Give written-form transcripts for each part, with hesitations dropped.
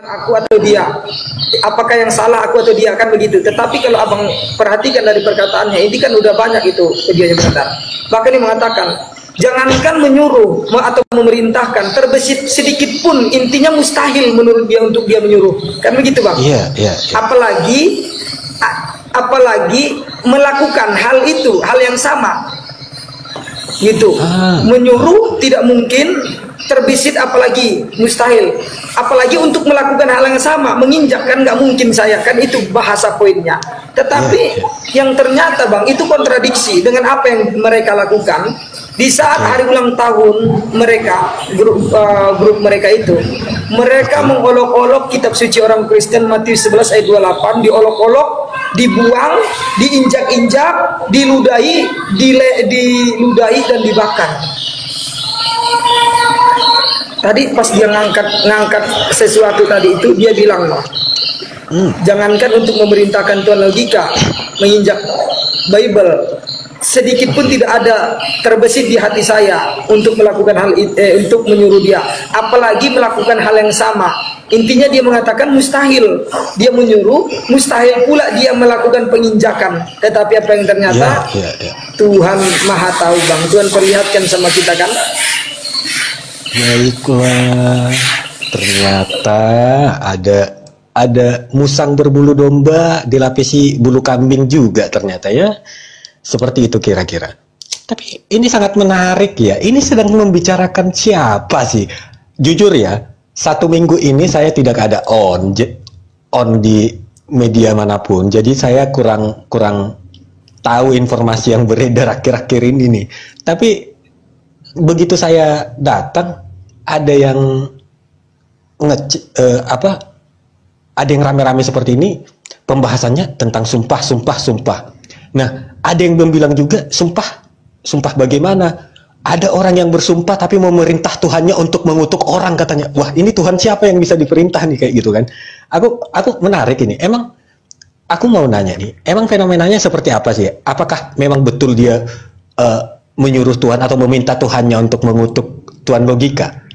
aku atau dia, apakah yang salah aku atau dia, kan begitu. Tetapi kalau abang perhatikan dari perkataannya, ini kan udah banyak itu dia berkata. Bahkan dia mengatakan, jangankan menyuruh atau memerintahkan, terbesit sedikit pun, intinya mustahil menurut dia untuk dia menyuruh, kan begitu bang. Iya. Apalagi melakukan hal itu, hal yang sama gitu. Menyuruh tidak mungkin, terbesit apalagi mustahil, apalagi untuk melakukan hal yang sama, menginjak kan nggak mungkin saya, kan itu bahasa poinnya. Tetapi yang ternyata bang itu kontradiksi dengan apa yang mereka lakukan di saat hari ulang tahun mereka, grup mereka itu, mereka mengolok-olok kitab suci orang Kristen Matius 11 ayat 28, diolok-olok, dibuang, diinjak-injak, diludahi, diludahi dan dibakar. Tadi pas dia ngangkat sesuatu tadi itu, dia bilang loh, jangankan untuk memerintahkan Tuhan logika, menginjak Bible, sedikit pun tidak ada terbesit di hati saya untuk melakukan hal untuk menyuruh dia, apalagi melakukan hal yang sama. Intinya dia mengatakan mustahil dia menyuruh, mustahil pula dia melakukan penginjakan. Tetapi apa yang ternyata Tuhan Maha tahu bang, Tuhan perlihatkan sama kita kan. Baiklah, ternyata ada musang berbulu domba dilapisi bulu kambing juga ternyata ya. Seperti itu kira-kira. Tapi ini sangat menarik ya. Ini sedang membicarakan siapa sih? Jujur ya, 1 minggu ini saya tidak ada on di media manapun. Jadi saya kurang tahu informasi yang beredar akhir-akhir ini nih. Tapi begitu saya datang, ada yang ada yang rame-rame seperti ini, pembahasannya tentang sumpah. Nah, ada yang bilang juga sumpah bagaimana? Ada orang yang bersumpah tapi memerintah Tuhannya untuk mengutuk orang katanya. Wah, ini Tuhan siapa yang bisa diperintah nih kayak gitu kan? Aku menarik ini. Emang aku mau nanya nih, emang fenomenanya seperti apa sih? Apakah memang betul dia menyuruh Tuhan atau meminta Tuhannya untuk mengutuk Tuhan logika?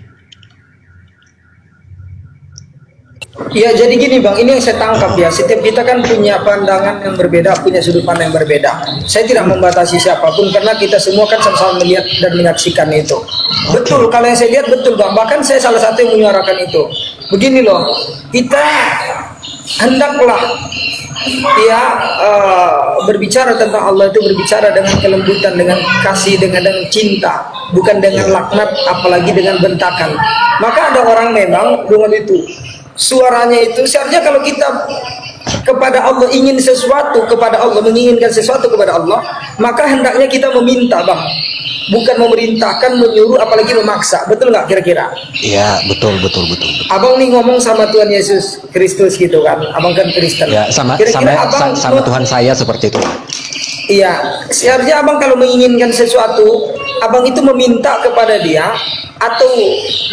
Ya jadi gini bang, ini yang saya tangkap ya, setiap kita kan punya pandangan yang berbeda, punya sudut pandang yang berbeda. Saya tidak membatasi siapapun karena kita semua kan sama-sama melihat dan menyaksikan itu. Betul, kalau yang saya lihat betul bang, bahkan saya salah satu yang menyuarakan itu. Begini loh, kita hendaklah berbicara tentang Allah itu berbicara dengan kelembutan, dengan kasih, dengan cinta, bukan dengan laknat, apalagi dengan bentakan. Maka ada orang memang dengan itu suaranya itu seharusnya kalau kita kepada Allah ingin sesuatu kepada Allah, menginginkan sesuatu kepada Allah, maka hendaknya kita meminta bang, bukan memerintahkan, menyuruh, apalagi memaksa. Betul nggak kira-kira? Iya, betul. Abang nih ngomong sama Tuhan Yesus Kristus gitu kan, abang kan Kristen ya, sama Tuhan saya seperti itu. Iya, seharusnya abang kalau menginginkan sesuatu, abang itu meminta kepada dia atau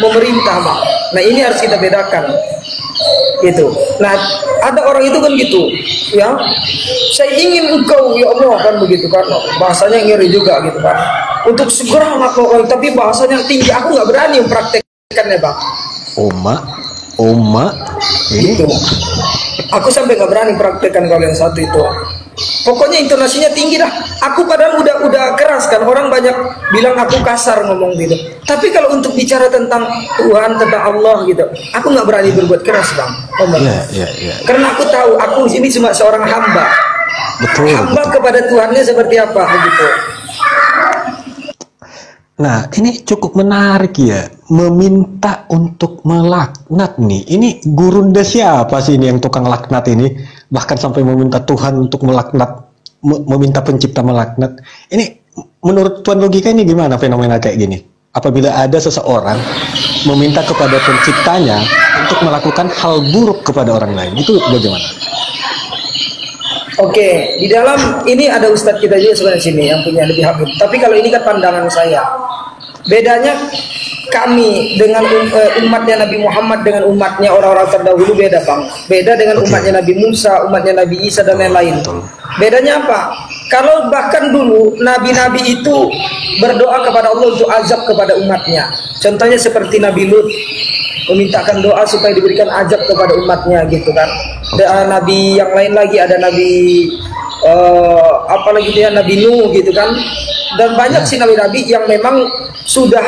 memerintah bang. Nah ini harus kita bedakan gitu. Nah ada orang itu kan gitu ya, saya ingin engkau ya Allah kan begitu kan, bahasanya ngeri juga gitu kan, untuk segera melakukan, tapi bahasanya tinggi, aku nggak berani mempraktekkannya bang. Oma gitu. Aku sampai nggak berani praktekkan kalau yang satu itu. Pokoknya intonasinya tinggi dah. Aku padahal udah keras kan. Orang banyak bilang aku kasar ngomong gitu. Tapi kalau untuk bicara tentang Tuhan, tentang Allah gitu, aku nggak berani berbuat keras bang. Iya. Karena aku tahu aku ini cuma seorang hamba. Hamba kepada Tuhannya seperti apa begitu. Nah, ini cukup menarik ya, meminta untuk melaknat nih. Ini gurunda siapa sih ini yang tukang laknat ini? Bahkan sampai meminta Tuhan untuk melaknat, meminta pencipta melaknat. Ini menurut Tuhan logika ini gimana fenomena kayak gini? Apabila ada seseorang meminta kepada penciptanya untuk melakukan hal buruk kepada orang lain, itu bagaimana? Oke, di dalam ini ada ustadz kita juga sebenarnya sini yang punya lebih habib. Tapi kalau ini kan pandangan saya. Bedanya kami dengan umatnya Nabi Muhammad dengan umatnya orang-orang terdahulu beda bang. Beda dengan umatnya Nabi Musa, umatnya Nabi Isa dan lain-lain. Bedanya apa? Kalau bahkan dulu nabi-nabi itu berdoa kepada Allah untuk azab kepada umatnya. Contohnya seperti Nabi Lut, memintakan doa supaya diberikan ajab kepada umatnya gitu kan. Dan nabi yang lain lagi ada nabi apalagi dia Nabi Nuh gitu kan, dan banyak sih nabi-nabi yang memang sudah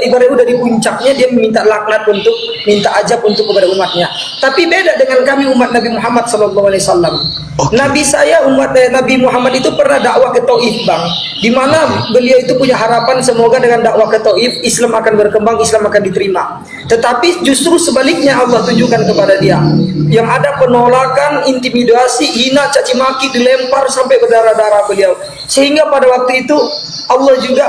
ibaratnya udah di puncaknya dia meminta laknat untuk minta ajab untuk kepada umatnya. Tapi beda dengan kami umat Nabi Muhammad SAW. Nabi saya umat Nabi Muhammad itu pernah dakwah ke Taif bang, di mana beliau itu punya harapan semoga dengan dakwah ke Taif Islam akan berkembang, Islam akan diterima. Tetapi justru sebaliknya Allah tunjukkan kepada dia yang ada penolakan, intimidasi, hina, caci maki, dilempar sampai berdarah-darah beliau. Sehingga pada waktu itu Allah juga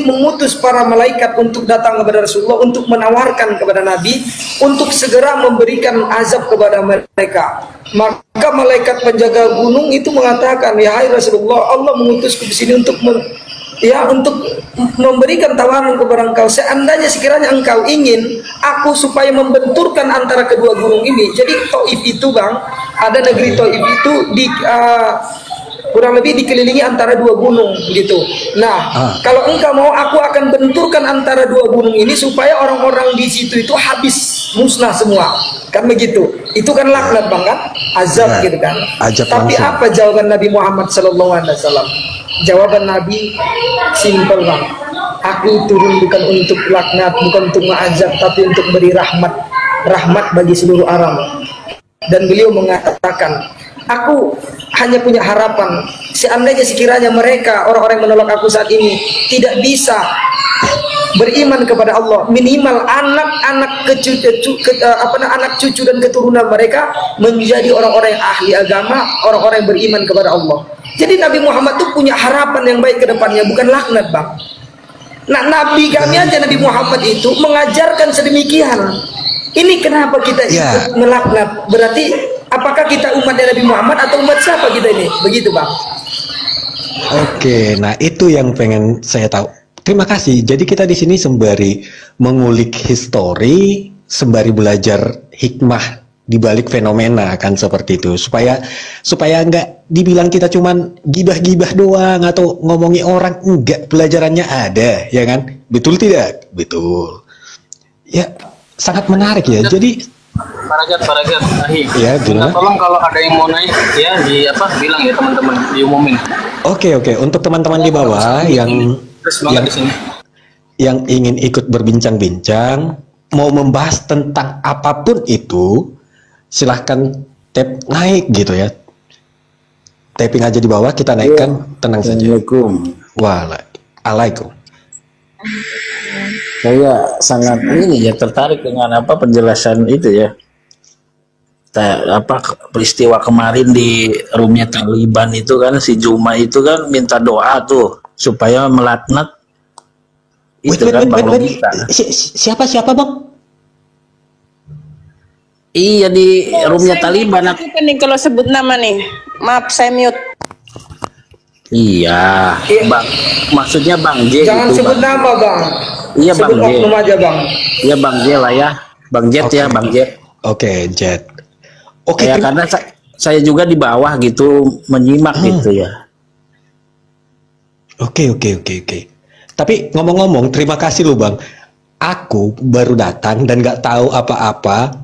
mengutus para malaikat untuk datang kepada Rasulullah untuk menawarkan kepada Nabi untuk segera memberikan azab kepada mereka. Maka malaikat penjaga gunung itu mengatakan, ya hai Rasulullah, Allah mengutusku di sini untuk memberikan tawaran kepada engkau. Seandainya sekiranya engkau ingin aku supaya membenturkan antara kedua gunung ini. Jadi Taif itu bang, ada negeri Taif itu kurang lebih dikelilingi antara dua gunung gitu. Nah, kalau engkau mau aku akan benturkan antara dua gunung ini supaya orang-orang di situ itu habis, musnah semua. Kan begitu. Itu kan laknat bang kan? Azab gitu kan. Tapi langsung. Apa jawaban Nabi Muhammad SAW? Jawaban Nabi simpel bang. Aku turun bukan untuk laknat, bukan untuk mengazab, tapi untuk beri rahmat bagi seluruh alam. Dan beliau mengatakan, aku hanya punya harapan seandainya sekiranya mereka orang-orang yang menolak aku saat ini tidak bisa beriman kepada Allah, minimal anak cucu dan keturunan mereka menjadi orang-orang yang ahli agama, orang-orang yang beriman kepada Allah. Jadi Nabi Muhammad tuh punya harapan yang baik ke depannya, bukan laknat bang. Nah, Nabi kami aja Nabi Muhammad itu mengajarkan sedemikian. Ini kenapa kita ikut melaknat? Berarti apakah kita umat Nabi Muhammad atau umat siapa kita ini? Begitu bang. Oke, nah itu yang pengen saya tahu. Terima kasih. Jadi kita di sini sembari mengulik histori, sembari belajar hikmah di balik fenomena kan seperti itu. Supaya nggak dibilang kita cuman gibah-gibah doang atau ngomongi orang, enggak, pelajarannya ada, ya kan? Betul tidak? Betul. Ya, sangat menarik ya. Jadi Paragat, ya, gimana? Tolong kalau ada yang mau naik ya bilang ya teman-teman, diumumin. Oke. Untuk teman-teman di bawah yang ingin ikut berbincang-bincang, mau membahas tentang apapun itu, silahkan tap naik gitu ya. Tapping aja di bawah, kita naikkan, tenang saja. Assalamualaikum. Waalaikumsalam. Saya sangat tertarik dengan penjelasan itu ya. Peristiwa kemarin di roomnya Taliban itu kan, si Juma itu kan minta doa tuh supaya melaknat itu kan Bang Logika. Siapa bang? Iya, di roomnya Taliban. Aku kan nih kalau sebut nama nih, maaf saya mute. Iya, Bang. Maksudnya Bang J. Jangan itu, sebut Bang. nama bang. Iya, sebut Bang J. oknum aja bang. Iya, Bang J lah ya. Bang Jet ya, Bang Jet. Oke, Jet. Oke, ya, karena saya juga di bawah gitu menyimak gitu ya. Oke. Tapi ngomong-ngomong, terima kasih loh bang. Aku baru datang dan nggak tahu apa-apa.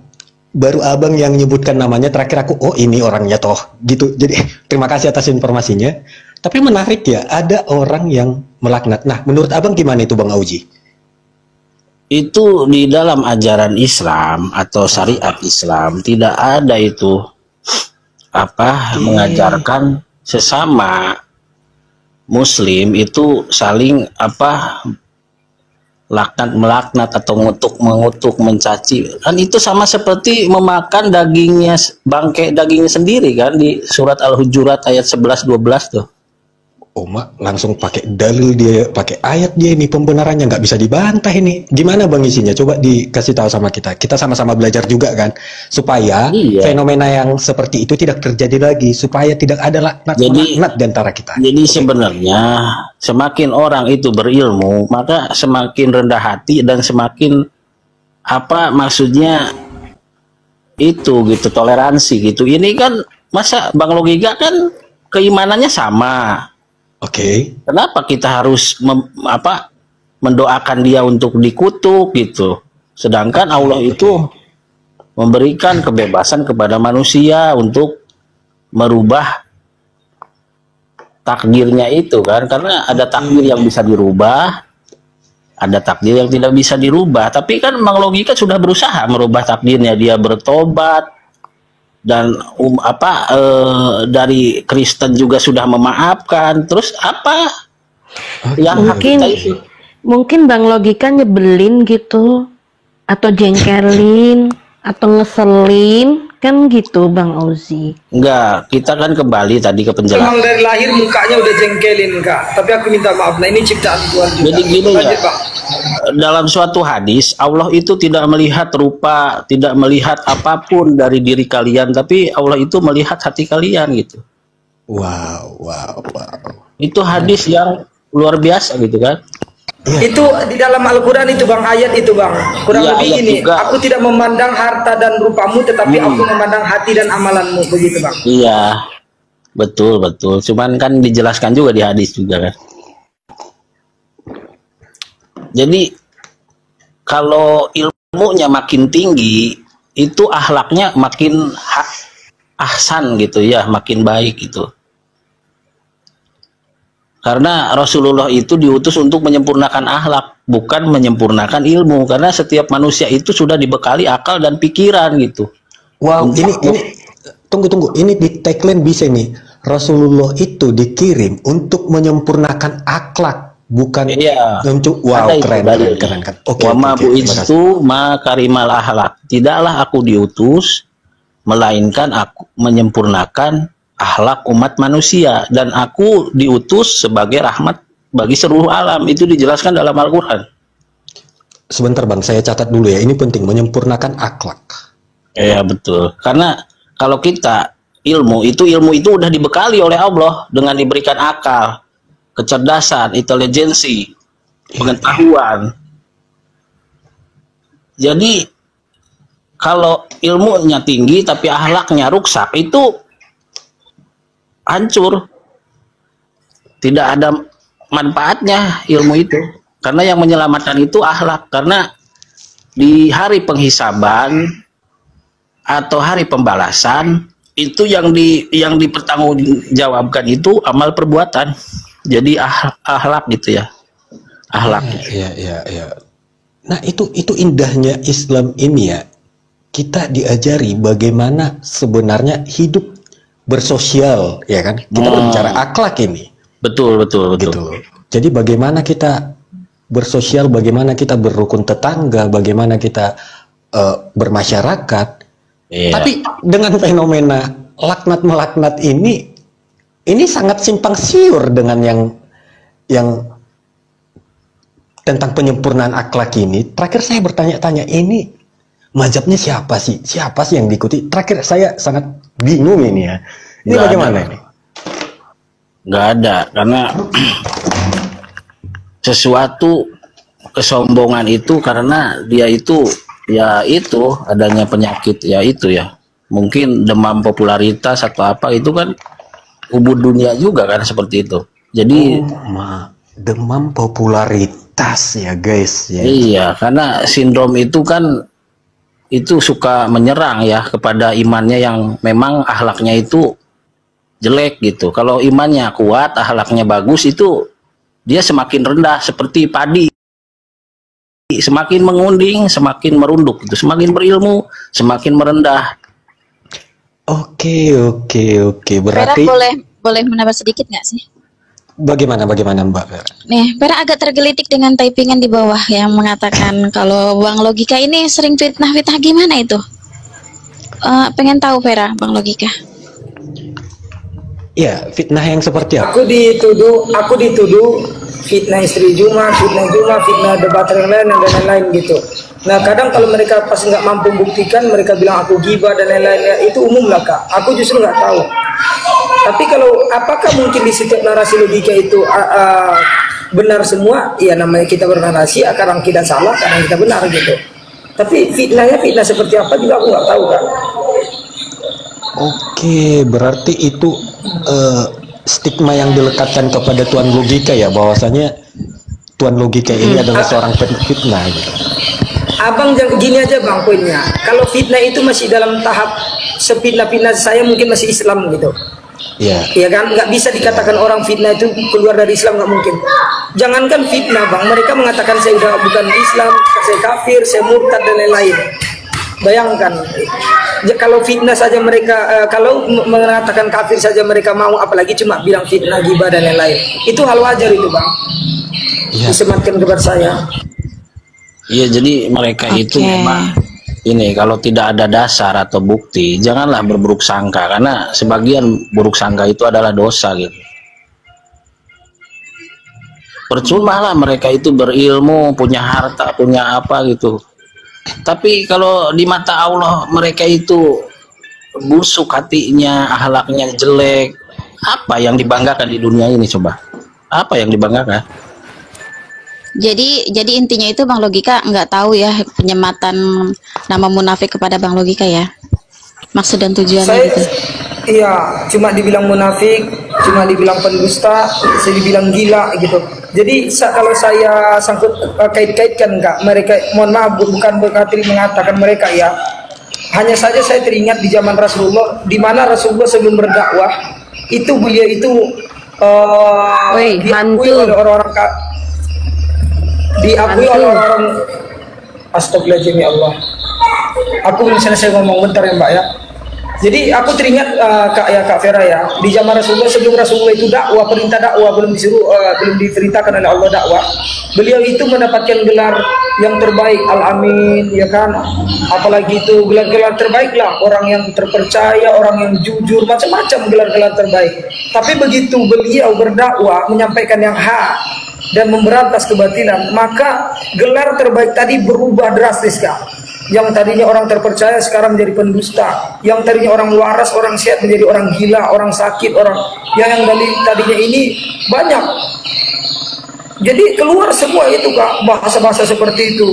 Baru abang yang nyebutkan namanya, terakhir aku, oh ini orangnya toh, gitu. Jadi terima kasih atas informasinya. Tapi menarik ya, ada orang yang melaknat. Nah, menurut abang gimana itu Bang Auji? Itu di dalam ajaran Islam atau syariat Islam tidak ada itu mengajarkan sesama Muslim itu saling melaknat atau mengutuk, mencaci. Kan itu sama seperti memakan dagingnya, bangkai dagingnya sendiri kan, di surat Al-Hujurat ayat 11-12 tuh. Mak langsung pakai dalil dia, pakai ayat dia, ini pembenarannya nggak bisa dibantah ini. Gimana bang isinya? Coba dikasih tahu sama kita. Kita sama-sama belajar juga kan, supaya fenomena yang seperti itu tidak terjadi lagi, supaya tidak ada laknat di antara kita. Jadi sebenarnya semakin orang itu berilmu, maka semakin rendah hati dan semakin maksudnya itu gitu, toleransi gitu. Ini kan masa Bang Logika kan keimanannya sama. Kenapa kita harus mendoakan dia untuk dikutuk gitu? Sedangkan Allah itu memberikan kebebasan kepada manusia untuk merubah takdirnya itu kan, karena ada takdir yang bisa dirubah, ada takdir yang tidak bisa dirubah. Tapi kan Bang Logika sudah berusaha merubah takdirnya, dia bertobat dan dari Kristen juga sudah memaafkan. Terus apa yang Mungkin kita itu? mungkin Bang Logika nyebelin gitu, atau jengkelin, atau ngeselin, kan gitu Bang Ozi. Enggak, kita kan kembali tadi ke Memang penjelasan. dari lahir mukanya udah jengkelin Kak. Tapi aku minta maaf. Nah ini ciptaan Tuhan juga. Jadi gini Lanjut, ya, Bang. dalam suatu hadis Allah itu tidak melihat rupa, tidak melihat apapun dari diri kalian, tapi Allah itu melihat hati kalian gitu. Wow. Itu hadis yang luar biasa gitu kan. Itu di dalam Al-Quran itu Bang, ayat itu Bang. Kurang Iya, lebih ayat ini. juga. Aku tidak memandang harta dan rupamu, tetapi aku memandang hati dan amalanmu. Begitu Bang. Iya, betul. Cuman kan dijelaskan juga di hadis juga kan. Jadi kalau ilmunya makin tinggi, itu akhlaknya makin ahsan gitu ya, makin baik gitu. Karena Rasulullah itu diutus untuk menyempurnakan akhlak, bukan menyempurnakan ilmu. Karena setiap manusia itu sudah dibekali akal dan pikiran gitu. Wow, ini tunggu. Ini di tagline bisa nih. Rasulullah itu dikirim untuk menyempurnakan akhlak, bukan Iya. untuk wow, Ada itu keren. Oke. Wa ma terima kasih. bu'istu ma karimal akhlak. Tidaklah aku diutus melainkan aku menyempurnakan akhlak umat manusia, dan aku diutus sebagai rahmat bagi seluruh alam. Itu dijelaskan dalam Al-Qur'an. Sebentar Bang, saya catat dulu ya. Ini penting, menyempurnakan akhlak. Iya betul. Karena kalau kita ilmu itu udah dibekali oleh Allah dengan diberikan akal, kecerdasan, intelijensi, pengetahuan. Jadi kalau ilmunya tinggi tapi akhlaknya rusak, itu hancur. Tidak ada manfaatnya ilmu itu. Karena yang menyelamatkan itu akhlak. Karena di hari penghisaban atau hari pembalasan itu yang dipertanggungjawabkan itu amal perbuatan. Jadi akhlak gitu ya. Akhlak. Iya. Nah, itu indahnya Islam ini ya. Kita diajari bagaimana sebenarnya hidup bersosial, ya kan? Kita berbicara akhlak ini. Betul. Gitu loh. Jadi bagaimana kita bersosial, bagaimana kita berrukun tetangga, bagaimana kita bermasyarakat. Iya. Tapi dengan fenomena laknat-melaknat ini sangat simpang siur dengan yang tentang penyempurnaan akhlak ini. Terakhir saya bertanya-tanya, ini mazhabnya siapa sih? Siapa sih yang diikuti? Terakhir saya sangat bingung ini ya. Ini Nggak bagaimana ada. ini? Nggak ada, karena sesuatu kesombongan itu karena dia itu ya itu adanya penyakit ya itu ya, mungkin demam popularitas atau apa, itu kan ubud dunia juga kan seperti itu. Jadi Demam popularitas ya guys ya. iya, karena sindrom itu kan itu suka menyerang ya kepada imannya yang memang akhlaknya itu jelek gitu. Kalau imannya kuat, akhlaknya bagus, itu dia semakin rendah seperti padi. Semakin mengunding, semakin merunduk gitu. Semakin berilmu, semakin merendah. Oke. Vera Berarti boleh menambah sedikit nggak sih? bagaimana Mbak Vera? Nih, Vera agak tergelitik dengan typingan di bawah yang mengatakan kalau Bang Logika ini sering fitnah-fitnah, gimana itu? Pengen tahu Vera, Bang Logika. Ya, fitnah yang seperti apa? Aku dituduh fitnah istri Juma, fitnah debat yang lain dan lain-lain gitu. Nah kadang kalau mereka pas nggak mampu buktikan, mereka bilang aku gibah dan lain-lain, ya, itu umum lah Kak. Aku justru nggak tahu. Tapi kalau apakah mungkin di setiap narasi logika itu benar semua? Ya namanya kita bernarasi, kadang kita salah, kadang kita benar gitu. Tapi fitnah seperti apa juga aku nggak tahu Kak. Oke, berarti itu stigma yang dilekatkan kepada Tuan Logika ya, bahwasanya Tuan Logika ini adalah seorang fitnah gitu. Abang gini aja bang poinnya. Kalau fitnah itu masih dalam tahap sepitnah-fitnah saya mungkin masih Islam gitu. Iya. Ya kan, nggak bisa dikatakan orang fitnah itu keluar dari Islam, nggak mungkin. Jangankan fitnah bang, mereka mengatakan saya udah bukan Islam, saya kafir, saya murtad dan lain-lain. Bayangkan, kalau fitnah saja mereka, kalau mengatakan kafir saja mereka mau, apalagi cuma bilang fitnah, gibah dan lain-lain. Itu hal wajar itu bang. Disematkan kepada saya. Iya, jadi mereka itu memang ini kalau tidak ada dasar atau bukti, janganlah berburuk sangka, karena sebagian buruk sangka itu adalah dosa gitu. Percuma lah mereka itu berilmu, punya harta, punya apa gitu. Tapi kalau di mata Allah mereka itu busuk hatinya, akhlaknya jelek, apa yang dibanggakan di dunia ini coba? Apa yang dibanggakan? Jadi intinya itu Bang Logika nggak tahu ya penyematan nama munafik kepada Bang Logika ya. Maksud dan tujuannya Saya, gitu. iya, cuma dibilang munafik, cuma dibilang pendusta, saya dibilang gila gitu. Jadi kalau saya sangkut kait-kaitkan enggak, mereka, mohon maaf bukan berarti mengatakan mereka ya. Hanya saja saya teringat di zaman Rasulullah, di mana Rasulullah sebelum berdakwah itu beliau itu diakui oleh orang-orang astagfirullahaladzim ya Allah. Aku belum selesai ngomong, bentar ya Mbak ya. Jadi aku teringat Kak Vera ya, di zaman Rasulullah sebelum Rasulullah itu dakwah, perintah dakwah belum diperintahkan oleh Allah dakwah, beliau itu mendapatkan gelar yang terbaik, Al-Amin ya kan, apalagi itu gelar-gelar terbaik lah, orang yang terpercaya, orang yang jujur, macam-macam gelar-gelar terbaik. Tapi begitu beliau berdakwah menyampaikan yang hak dan memberantas kebatilan, maka gelar terbaik tadi berubah drastis Kak. Yang tadinya orang terpercaya sekarang menjadi pendusta, yang tadinya orang waras, orang sehat menjadi orang gila, orang sakit, orang yang tadinya ini banyak. Jadi keluar semua itu Kak, bahasa-bahasa seperti itu.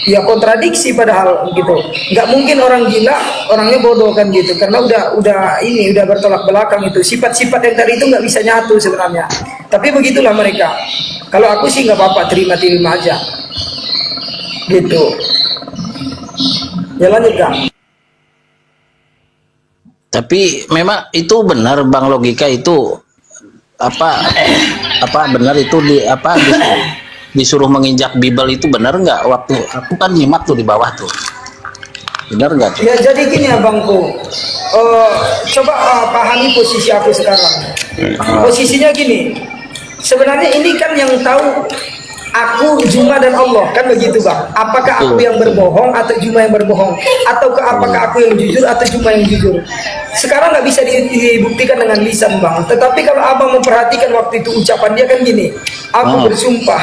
Ya kontradiksi padahal gitu. Nggak mungkin orang gila orangnya bodoh kan gitu, karena udah bertolak belakang itu. Sifat-sifat yang tadi itu nggak bisa nyatu sebenarnya. Tapi begitulah mereka. Kalau aku sih nggak apa-apa, terima aja. Gitu. Ya lanjut Kak. Tapi memang itu benar Bang Logika itu apa benar itu disuruh menginjak Bible itu benar nggak? Waktu aku kan nyimak tuh di bawah tuh, benar nggak tuh? Ya jadi gini abangku, coba pahami posisi aku sekarang. Posisinya gini, sebenarnya ini kan yang tahu aku, Juma dan Allah, kan begitu Bang. Apakah aku yang berbohong atau Juma yang berbohong, ataukah apakah aku yang jujur atau Juma yang jujur? Sekarang nggak bisa dibuktikan dengan lisan Bang. Tetapi kalau abang memperhatikan waktu itu ucapan dia kan gini, aku bersumpah,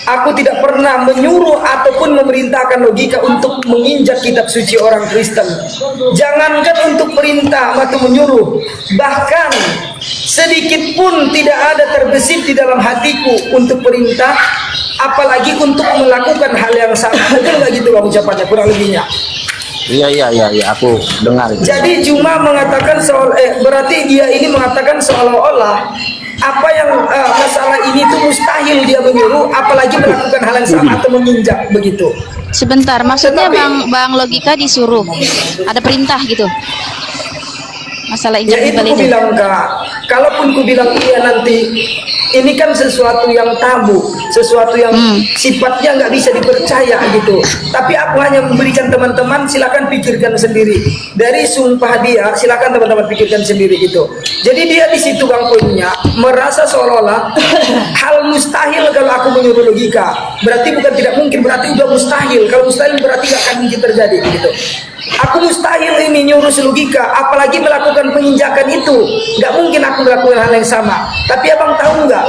aku tidak pernah menyuruh ataupun memerintahkan Logika untuk menginjak kitab suci orang Kristen. Jangankan untuk perintah atau menyuruh, bahkan sedikit pun tidak ada terbesit di dalam hatiku untuk perintah, apalagi untuk melakukan hal yang sama. Betul nggak gitu Bang ucapannya, kurang lebihnya? Iya, aku dengar itu. Jadi cuma mengatakan berarti dia ini mengatakan seolah-olah apa yang masalah ini tuh mustahil dia menyuruh, apalagi melakukan hal yang sama atau menginjak begitu. Sebentar, maksudnya Bang Logika disuruh, ada perintah gitu. Masalah injak Ya itu Bible ku itu. bilang Kak, kalaupun ku bilang iya nanti, ini kan sesuatu yang tabu, sesuatu yang sifatnya nggak bisa dipercaya gitu. Tapi aku hanya memberikan teman-teman, silakan pikirkan sendiri. Dari sumpah dia, silakan teman-teman pikirkan sendiri gitu. Jadi dia di situ Bang punya merasa seolah-olah hal mustahil kalau aku menyuruh Logika. Berarti bukan tidak mungkin, berarti udah mustahil. Kalau mustahil berarti nggak akan mungkin terjadi gitu. Aku mustahil ini nyuruh Logika, apalagi melakukan penginjakan itu. Nggak mungkin aku melakukan hal yang sama. Tapi abang tahu nggak?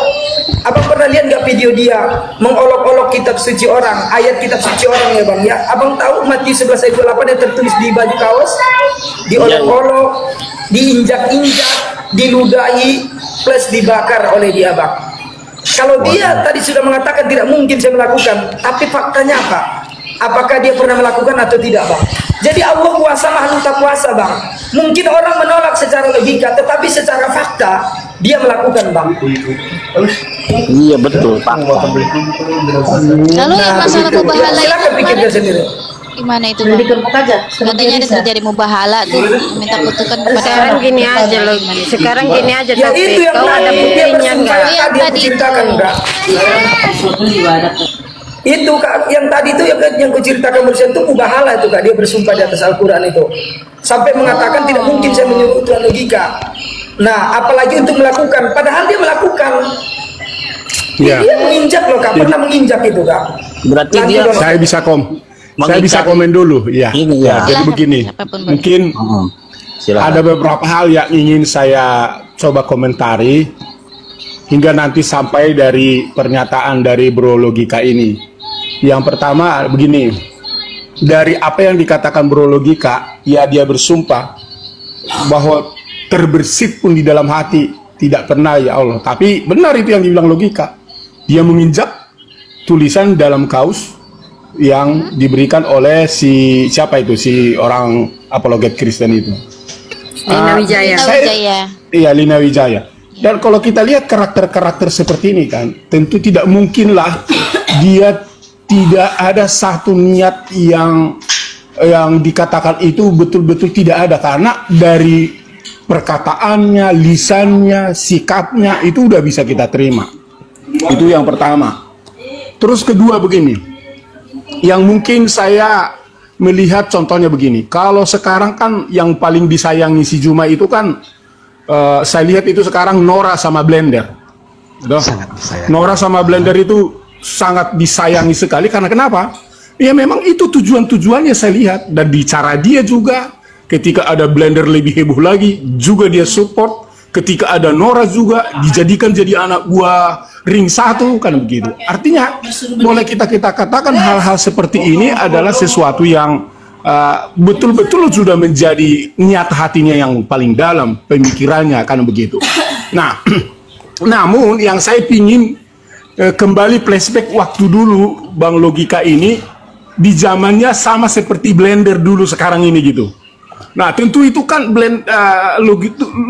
Abang pernah lihat nggak video dia mengolok-olok kitab suci orang, ayat kitab suci orang ya Bang ya? Abang tahu Matius 11 ayat 28 yang tertulis di baju kaos, diolok-olok, diinjak-injak, diludahi, plus dibakar oleh dia Bang. Kalau dia tadi sudah mengatakan tidak mungkin saya melakukan, tapi faktanya apa? Apakah dia pernah melakukan atau tidak Bang? Jadi Allah kuasa, makhluk tak kuasa Bang. Mungkin orang menolak secara logika, tetapi secara fakta dia melakukan Bang. Iya betul Pak. Lalu yang masalah perubahan lain Silakan pikirkan sendiri. Gimana itu, Dan Bang? dikerbuk aja. Katanya ada terjadi mubahala tuh, minta kutukan kepada Sekarang orang. gini aja loh. Gimana itu? Sekarang gini aja Ya tapi itu yang kau ada tadi dia buktinya bersumpah enggak? yang tadi yang Tadi kuceritakan itu. enggak? Itu Kak, yang tadi itu yang kuceritakan barusan itu mubahala itu Kak, dia bersumpah di atas Al-Quran itu sampai mengatakan tidak mungkin saya menyuruh Tuhan logika. Nah, apalagi untuk melakukan, padahal dia melakukan. Ya. Dia menginjak loh Kak, pernah menginjak itu Kak. Berarti Lanjut, dia Bang. Saya bisa saya bisa komen dulu, ya. Ini ya. Jadi Silahkan, begini, siapapun boleh. mungkin Silakan. ada beberapa hal yang ingin saya coba komentari hingga nanti sampai dari pernyataan dari Bro Logika ini. Yang pertama begini, dari apa yang dikatakan Bro Logika, ya dia bersumpah bahwa terbersit pun di dalam hati tidak pernah ya Allah. Tapi benar itu yang dibilang Logika. Dia menginjak tulisan dalam kaus yang diberikan oleh si siapa itu, si orang apologet Kristen itu. Lina Wijaya. Lina Wijaya. Iya, Lina Wijaya. Dan kalau kita lihat karakter-karakter seperti ini kan, tentu tidak mungkinlah dia tidak ada satu niat yang dikatakan itu betul-betul tidak ada, karena dari perkataannya, lisannya, sikapnya itu udah bisa kita terima. Itu yang pertama. Terus kedua begini, yang mungkin saya melihat contohnya begini, kalau sekarang kan yang paling disayangi si Juma itu kan saya lihat itu sekarang Nora sama Blender. Sangat disayang. Nora sama Blender itu sangat disayangi sekali karena kenapa? Ya memang itu tujuan-tujuannya saya lihat, dan bicara dia juga ketika ada Blender lebih heboh lagi juga dia support, ketika ada Nora juga dijadikan jadi anak buah ring satu kan begitu. Artinya boleh kita katakan hal-hal seperti ini adalah sesuatu yang betul-betul sudah menjadi niat hatinya yang paling dalam, pemikirannya kan begitu. Nah, namun yang saya ingin kembali flashback waktu dulu Bang Logika ini di zamannya sama seperti Blender dulu sekarang ini gitu. Nah tentu itu kan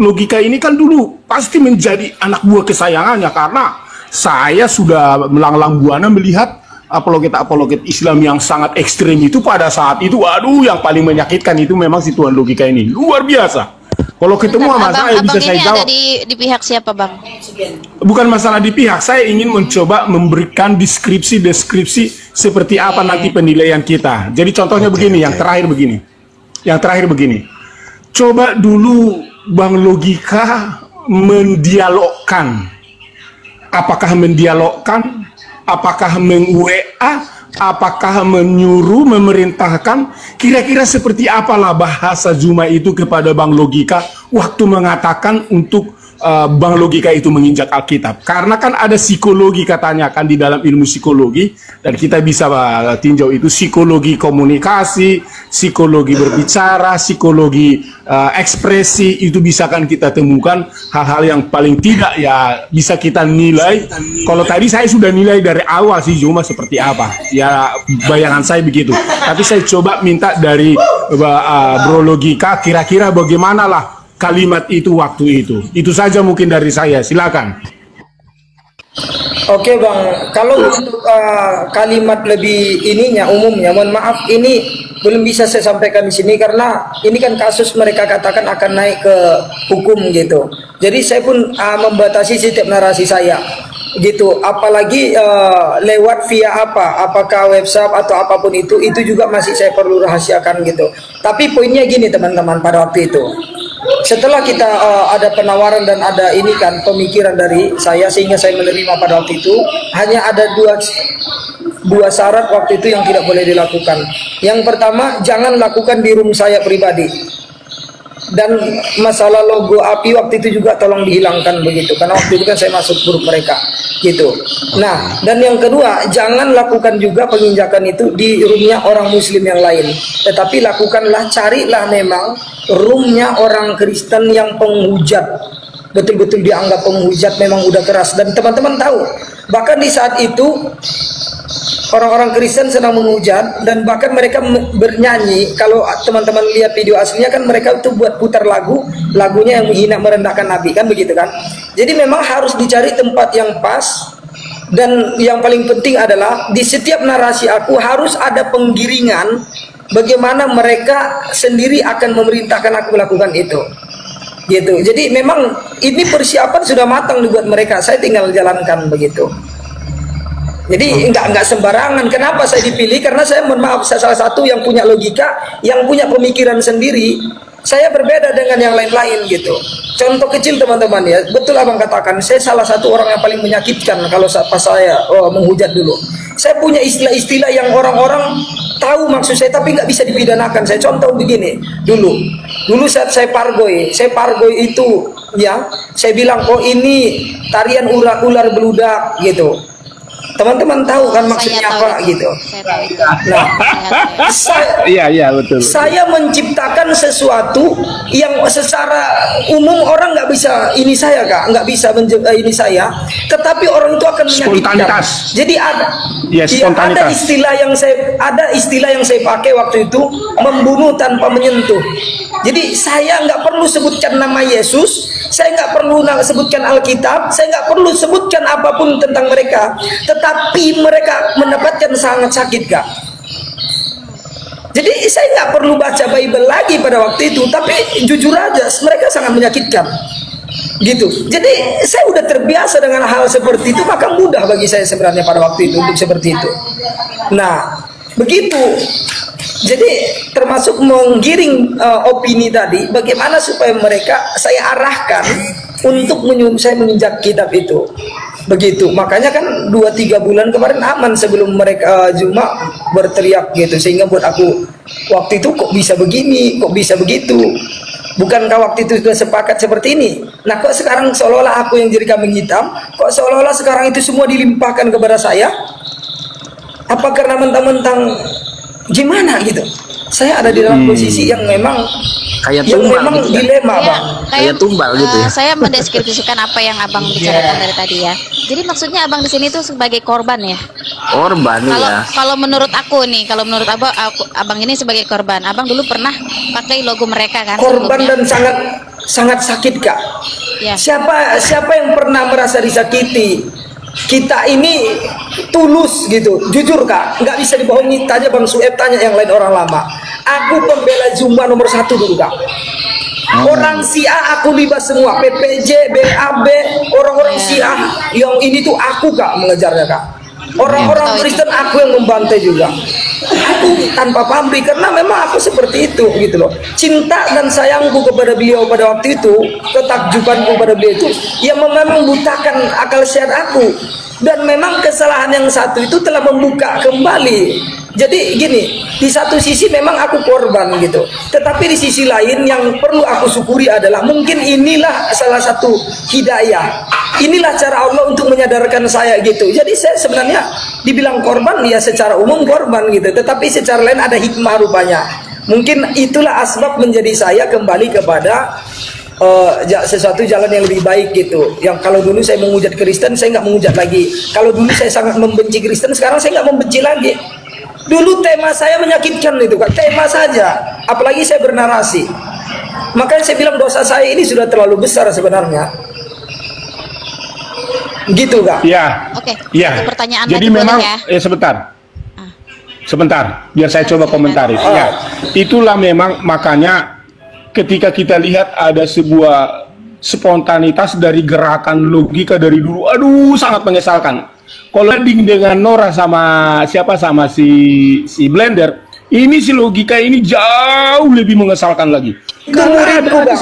Logika ini kan dulu pasti menjadi anak buah kesayangannya, karena saya sudah melanglang buana melihat apologet Islam yang sangat ekstrim itu pada saat itu. Aduh, yang paling menyakitkan itu memang si Tuan Logika ini luar biasa. Kalau ketemu sama saya bisa saya ini jawab. ada di pihak siapa, Bang? Bukan masalah di pihak, saya ingin mencoba memberikan deskripsi seperti apa nanti penilaian kita. Jadi contohnya begini, yang terakhir begini. Coba dulu Bang Logika mendialogkan. Apakah mendialogkan? Apakah meng-WA? Apakah menyuruh, memerintahkan? Kira-kira seperti apalah bahasa Juma itu kepada Bang Logika waktu mengatakan untuk Bang Logika itu menginjak Alkitab? Karena kan ada psikologi katanya kan di dalam ilmu psikologi, dan kita bisa tinjau itu psikologi komunikasi, psikologi berbicara, psikologi ekspresi, itu bisa kan kita temukan hal-hal yang paling tidak ya bisa kita nilai. Kalau tadi saya sudah nilai dari awal sih Juma seperti apa, ya bayangan saya begitu. Tapi saya coba minta dari Bro Logika kira-kira bagaimana lah kalimat itu waktu itu. Itu saja mungkin dari saya, silakan. Oke Bang, kalau untuk kalimat lebih ininya umumnya, mohon maaf ini belum bisa saya sampaikan di sini karena ini kan kasus mereka katakan akan naik ke hukum gitu. Jadi saya pun membatasi setiap narasi saya gitu. Apalagi lewat via apakah WhatsApp atau apapun itu juga masih saya perlu rahasiakan gitu. Tapi poinnya gini teman-teman, pada waktu itu setelah kita ada penawaran dan ada ini kan pemikiran dari saya sehingga saya menerima pada waktu itu, hanya ada dua syarat waktu itu yang tidak boleh dilakukan. Yang pertama, jangan lakukan di room saya pribadi, dan masalah logo api waktu itu juga tolong dihilangkan begitu, karena waktu itu kan saya masuk grup mereka gitu. Nah, dan yang kedua, jangan lakukan juga penginjakan itu di roomnya orang muslim yang lain, tetapi lakukanlah, carilah memang roomnya orang Kristen yang penghujat, betul-betul dianggap penghujat, memang udah keras. Dan teman-teman tahu, bahkan di saat itu orang-orang Kristen sedang menghujat, dan bahkan mereka bernyanyi. Kalau teman-teman lihat video aslinya kan mereka itu buat putar lagunya yang menghina merendahkan Nabi kan begitu kan. Jadi memang harus dicari tempat yang pas, dan yang paling penting adalah di setiap narasi aku harus ada penggiringan bagaimana mereka sendiri akan memerintahkan aku melakukan itu. Gitu. Jadi memang ini persiapan sudah matang dibuat mereka. Saya tinggal jalankan begitu. Jadi enggak sembarangan. Kenapa saya dipilih? Karena saya mohon maaf, saya salah satu yang punya logika, yang punya pemikiran sendiri. Saya berbeda dengan yang lain-lain gitu. Contoh kecil teman-teman ya, betul abang katakan, saya salah satu orang yang paling menyakitkan kalau pas saya menghujat dulu. Saya punya istilah-istilah yang orang-orang tahu maksud saya tapi nggak bisa dipidanakan. Saya contoh begini, dulu saat saya pargoy itu ya, saya bilang oh ini tarian ular beludak gitu. Teman-teman tahu kan maksudnya apa gitu. Iya betul. Saya menciptakan sesuatu yang secara umum orang nggak bisa ini saya kak, nggak bisa ini saya. Tetapi orang itu akan menyakitkan. Jadi ada istilah yang saya pakai waktu itu, membunuh tanpa menyentuh. Jadi saya nggak perlu sebutkan nama Yesus, saya nggak perlu sebutkan Alkitab, saya nggak perlu sebutkan apapun tentang mereka, tetapi mereka mendapatkan sangat sakit kak. Jadi saya nggak perlu baca Bible lagi pada waktu itu, tapi jujur aja mereka sangat menyakitkan gitu. Jadi saya udah terbiasa dengan hal seperti itu, maka mudah bagi saya sebenarnya pada waktu itu untuk seperti itu. Nah begitu. Jadi termasuk menggiring opini tadi, bagaimana supaya mereka saya arahkan untuk saya menginjak kitab itu. Begitu, makanya kan 2-3 bulan kemarin aman sebelum mereka Juma berteriak gitu, sehingga buat aku waktu itu kok bisa begini, kok bisa begitu. Bukankah waktu itu sudah sepakat seperti ini? Nah kok sekarang seolah-olah aku yang jadi kambing hitam, kok seolah-olah sekarang itu semua dilimpahkan kepada saya? Apa karena mentang-mentang gimana gitu? Saya ada di dalam posisi yang memang kayak tumbal gitu, dilema ya, bang. Kayak tumbal gitu ya. Saya mendeskripsikan apa yang abang bicarakan dari tadi ya. Jadi maksudnya abang di sini tuh sebagai korban ya. Korban ya. Kalau menurut aku nih, kalau menurut abang ini sebagai korban. Abang dulu pernah pakai logo mereka kan? Korban sebelumnya. dan sangat sakit kak. Ya. Siapa yang pernah merasa disakiti? Kita ini tulus gitu, jujur kak, nggak bisa dibohongi. Tanya Bang Sueb, tanya yang lain orang lama. Aku pembela Zumba nomor 1 dulu kak. Orang Syiah aku libas semua, PPJ, BAB, orang-orang Syiah yang ini tuh aku kak mengejarnya kak. Orang-orang Kristen aku yang membantai juga. Aku tanpa pamrih karena memang aku seperti itu gitu loh. Cinta dan sayangku kepada beliau pada waktu itu, ketakjubanku kepada beliau itu yang memang membutakan akal sehat aku. Dan memang kesalahan yang satu itu telah membuka kembali. Jadi gini, di satu sisi memang aku korban gitu, tetapi di sisi lain yang perlu aku syukuri adalah mungkin inilah salah satu hidayah. Inilah cara Allah untuk menyadarkan saya gitu. Jadi saya sebenarnya dibilang korban ya secara umum korban gitu, tetapi secara lain ada hikmah rupanya. Mungkin itulah asbab menjadi saya kembali kepada sesuatu jalan yang lebih baik gitu. Yang kalau dulu saya menghujat Kristen, saya nggak menghujat lagi. Kalau dulu saya sangat membenci Kristen, sekarang saya nggak membenci lagi. Dulu tema saya menyakitkan itu kan, tema saja, apalagi saya bernarasi. Makanya saya bilang dosa saya ini sudah terlalu besar sebenarnya. Gitu kak. Iya. Oke. Iya. Pertanyaan jadi lagi memang boleh ya? sebentar, biar saya coba komentari. Ya, itulah memang makanya ketika kita lihat ada sebuah spontanitas dari gerakan logika dari dulu, aduh sangat mengesalkan. Kalau banding dengan Nora sama si Blender, ini si logika ini jauh lebih mengesalkan lagi. Itu muridku bang,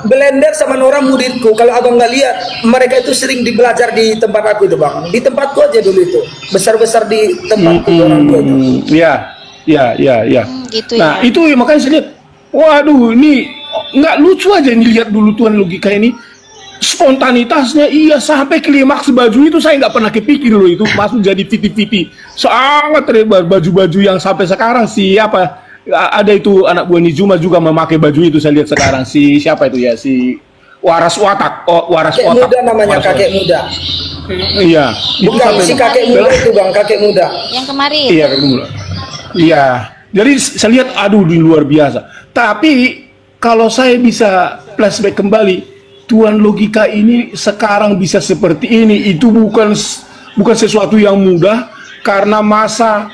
Blender sama Nora muridku. Kalau abang nggak lihat, mereka itu sering belajar di tempat aku itu bang. Di tempatku aja dulu itu, besar-besar di tempatku orang tua itu. Iya. Gitu Nah ya. itu makanya saya lihat, waduh ini nggak lucu aja ini lihat dulu tuan logika ini. Spontanitasnya iya sampai klimaks baju itu saya nggak pernah kepikir loh itu masuk jadi fiti-fiti sangat terlebar baju-baju yang sampai sekarang siapa ada itu anak buah Nizuma juga memakai baju itu saya lihat sekarang siapa itu ya si Waras Watak Kakek muda namanya kakek muda. Iya Bukan si kakek muda itu bang, kakek muda yang kemarin. Iya kakek muda. Iya jadi saya lihat aduh di luar biasa. Tapi kalau saya bisa flashback kembali, tuan logika ini sekarang bisa seperti ini itu bukan sesuatu yang mudah karena masa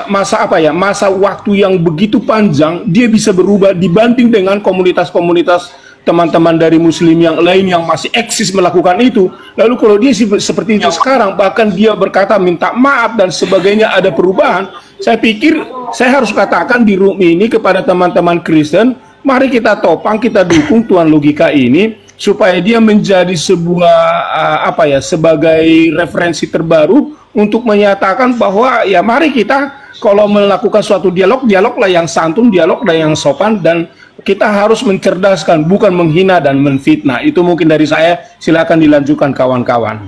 masa apa ya, masa waktu yang begitu panjang, dia bisa berubah dibanding dengan komunitas-komunitas teman-teman dari muslim yang lain yang masih eksis melakukan itu. Lalu kalau dia seperti itu sekarang, bahkan dia berkata minta maaf dan sebagainya, ada perubahan, saya pikir saya harus katakan di room ini kepada teman-teman Kristen, mari kita topang, kita dukung Tuan Logika ini supaya dia menjadi sebuah sebagai referensi terbaru untuk menyatakan bahwa ya mari kita kalau melakukan suatu dialoglah yang santun, dialoglah yang sopan, dan kita harus mencerdaskan, bukan menghina dan menfitnah. Itu mungkin dari saya, silakan dilanjutkan kawan-kawan.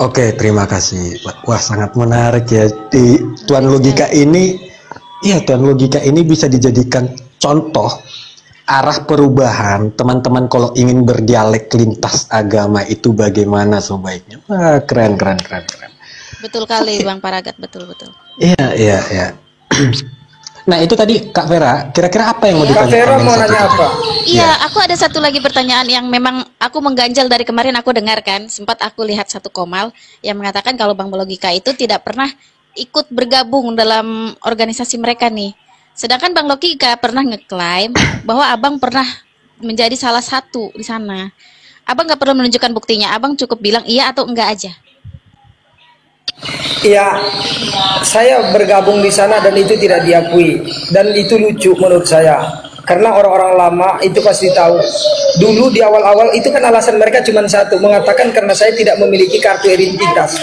Oke, terima kasih. Wah, sangat menarik ya. Tuan Logika ini, ya Tuan Logika ini bisa dijadikan contoh arah perubahan teman-teman kalau ingin berdialek lintas agama itu bagaimana sebaiknya. Wah, keren. Betul kali Bang Paragat, betul. Iya. Nah, itu tadi Kak Vera, kira-kira apa yang mau ditanya? Kak Vera mau nanya apa? Iya, aku ada satu lagi pertanyaan yang memang aku mengganjal dari kemarin, aku dengarkan, sempat aku lihat satu komal yang mengatakan kalau Bang Logika itu tidak pernah ikut bergabung dalam organisasi mereka nih. Sedangkan Bang Logika pernah ngeklaim bahwa Abang pernah menjadi salah satu di sana. Abang nggak perlu menunjukkan buktinya, Abang cukup bilang iya atau enggak aja. Iya, saya bergabung di sana dan itu tidak diakui, dan itu lucu menurut saya. Karena orang-orang lama itu pasti tahu. Dulu di awal-awal itu kan alasan mereka cuma satu, mengatakan karena saya tidak memiliki kartu identitas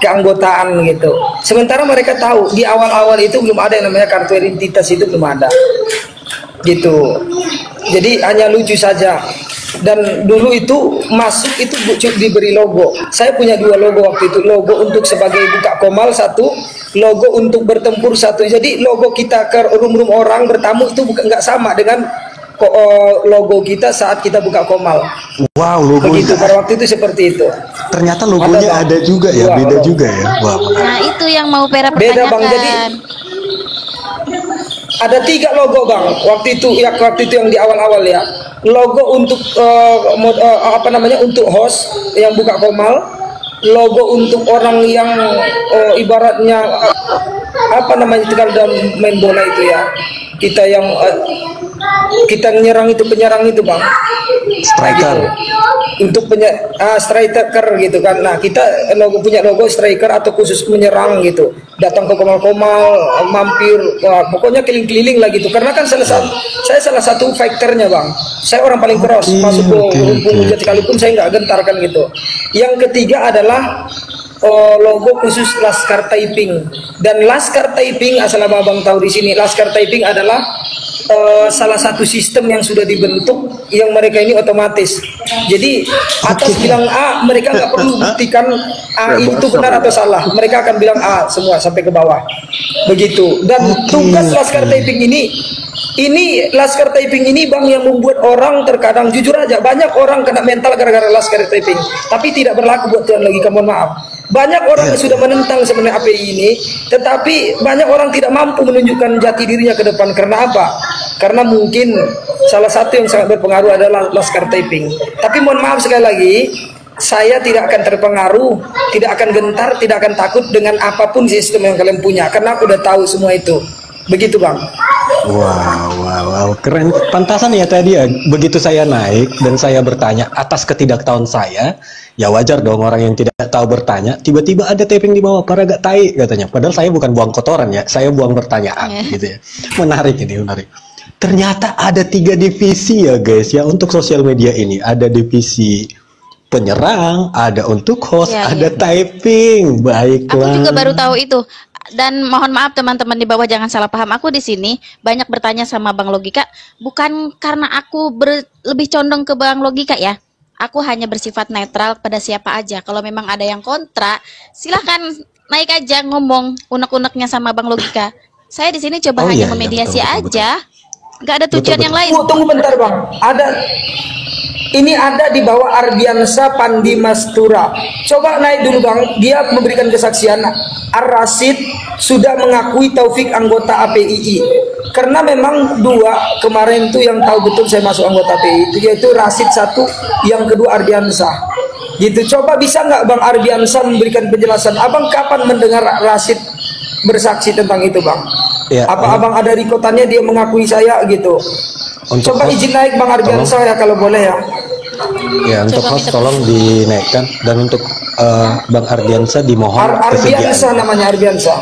keanggotaan gitu. Sementara mereka tahu di awal-awal itu belum ada yang namanya kartu identitas, itu belum ada. Gitu. Jadi hanya lucu saja. Dan dulu itu masuk itu diberi logo. Saya punya 2 logo waktu itu, logo untuk sebagai buka komal satu, logo untuk bertempur satu. Jadi logo kita ke room-room orang bertamu itu nggak sama dengan logo kita saat kita buka komal. Wow, logo begitu pada waktu itu seperti itu. Ternyata logonya ada juga ya, beda juga ya. Wah, nah itu yang mau Vera beda pertanyakan. Bang, jadi ada 3 logo Bang waktu itu yang di awal-awal ya. Logo untuk untuk host yang buka komal, logo untuk orang yang ibaratnya kalau dalam main bola itu ya, kita yang kita menyerang itu, penyerang itu Bang, striker gitu. Untuk striker gitu kan. Nah kita punya logo striker atau khusus menyerang gitu, datang ke komal-komal, mampir, pokoknya keliling-keliling lah gitu. Karena kan saya salah satu fighternya Bang, saya orang paling keras, masuk ke rumpun hujat sekalipun saya nggak gentar kan gitu. Yang ketiga adalah logo khusus Laskar Taiping. Dan Laskar Taiping, asal abang tahu di sini, Laskar Taiping adalah salah satu sistem yang sudah dibentuk yang mereka ini otomatis. Jadi atas bilang A, mereka nggak perlu buktikan A itu benar atau salah. Mereka akan bilang A semua sampai ke bawah. Begitu. Dan tugas Laskar Taiping ini Laskar Taiping ini Bang yang membuat orang terkadang, jujur aja, banyak orang kena mental gara-gara Laskar Taiping. Tapi tidak berlaku buat Tuan Logika, mohon maaf. Banyak orang yang sudah menentang sebenarnya API ini, tetapi banyak orang tidak mampu menunjukkan jati dirinya ke depan. Karena apa? Karena mungkin salah satu yang sangat berpengaruh adalah Laskar Taiping. Tapi mohon maaf sekali lagi, saya tidak akan terpengaruh, tidak akan gentar, tidak akan takut dengan apapun sistem yang kalian punya, karena aku udah tahu semua itu. Begitu Bang. Wow, keren. Pantasan ya tadi ya, begitu saya naik dan saya bertanya atas ketidaktahuan saya, ya wajar dong orang yang tidak tahu bertanya, tiba-tiba ada taping di bawah, para gak tai katanya. Padahal saya bukan buang kotoran ya, saya buang pertanyaan gitu ya. Menarik. Ternyata ada 3 divisi ya guys ya untuk sosial media ini. Ada divisi penyerang, ada untuk host, ada typing. Baiklah. Aku juga baru tahu itu. Dan mohon maaf teman-teman di bawah, jangan salah paham. Aku di sini banyak bertanya sama Bang Logika, bukan karena aku lebih condong ke Bang Logika ya. Aku hanya bersifat netral pada siapa aja. Kalau memang ada yang kontra, silahkan naik aja ngomong unek-uneknya sama Bang Logika. Saya di sini coba hanya memediasi aja. Nggak ada tujuan yang lain. Tunggu bentar Bang. Ini ada di bawah Ardiansa Pandi Mastura. Coba naik dulu Bang. Dia memberikan kesaksian. Ar-Rasid sudah mengakui Taufik anggota APII. Karena memang 2 kemarin itu yang tahu betul saya masuk anggota APII itu, yaitu Rasid 1, yang kedua Ardiansa. Gitu. Coba bisa nggak Bang Ardiansa memberikan penjelasan? Abang kapan mendengar Rasid bersaksi tentang itu bang. Ya, Apa abang ada rekotannya dia mengakui saya gitu? Untuk Coba host, izin naik bang Ardiansa ya kalau boleh ya. ya untuk Coba host minta- tolong dinaikkan, dan untuk Bang Ardiansa dimohon Ardiansa kesediaan. namanya Ardiansa.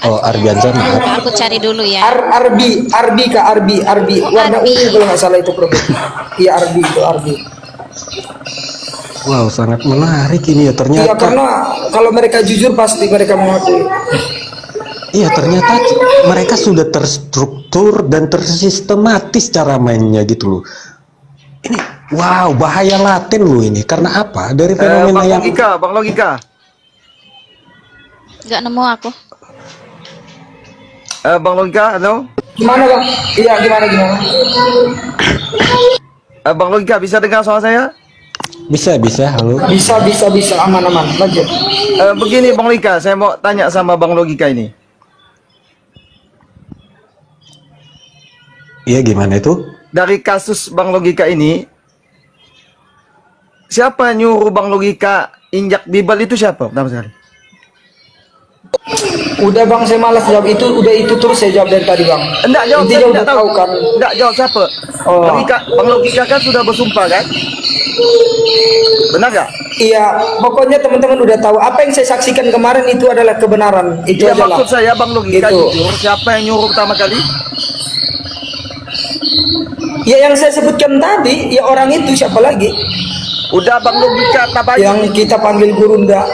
Oh, Ardiansa, maaf. Aku cari dulu ya. Arbi kak Arbi warna Arbi. ungu kalau nggak salah itu produknya. Iya Arbi itu Arbi. Wow, sangat menarik ini ya Iya ternyata. karena kalau mereka jujur pasti mereka mengakui. Iya, ternyata mereka sudah terstruktur dan tersistematis cara mainnya gitu loh. Ini wow, bahaya laten loh ini. Karena apa? Dari fenomena yang Bang Logika. Nggak nemu aku. Bang Logika, halo. Gimana bang? Iya gimana? Bang Logika bisa dengar suara saya? bisa, halo. Bisa aman lanjut. Begini Bang Logika, saya mau tanya sama Bang Logika ini. Iya, gimana itu? Dari kasus Bang Logika ini, siapa yang nyuruh Bang Logika injak bibel itu siapa? Pertama sekali. Udah bang saya malas jawab itu, udah itu terus saya jawab dari tadi bang. Enggak jawab, Intinya saya udah tidak tahu kan. Enggak jawab siapa? Oh. Bang Logika kan sudah bersumpah kan? Benar nggak? Iya, pokoknya teman-teman udah tahu apa yang saya saksikan kemarin itu adalah kebenaran. Itu Ya aja lah. maksud saya Bang Logika Gitu. jujur, siapa yang nyuruh pertama kali? Ya yang saya sebutkan tadi, ya orang itu siapa lagi? Udah Bang Logika tabayun. Yang kita panggil Gurunda.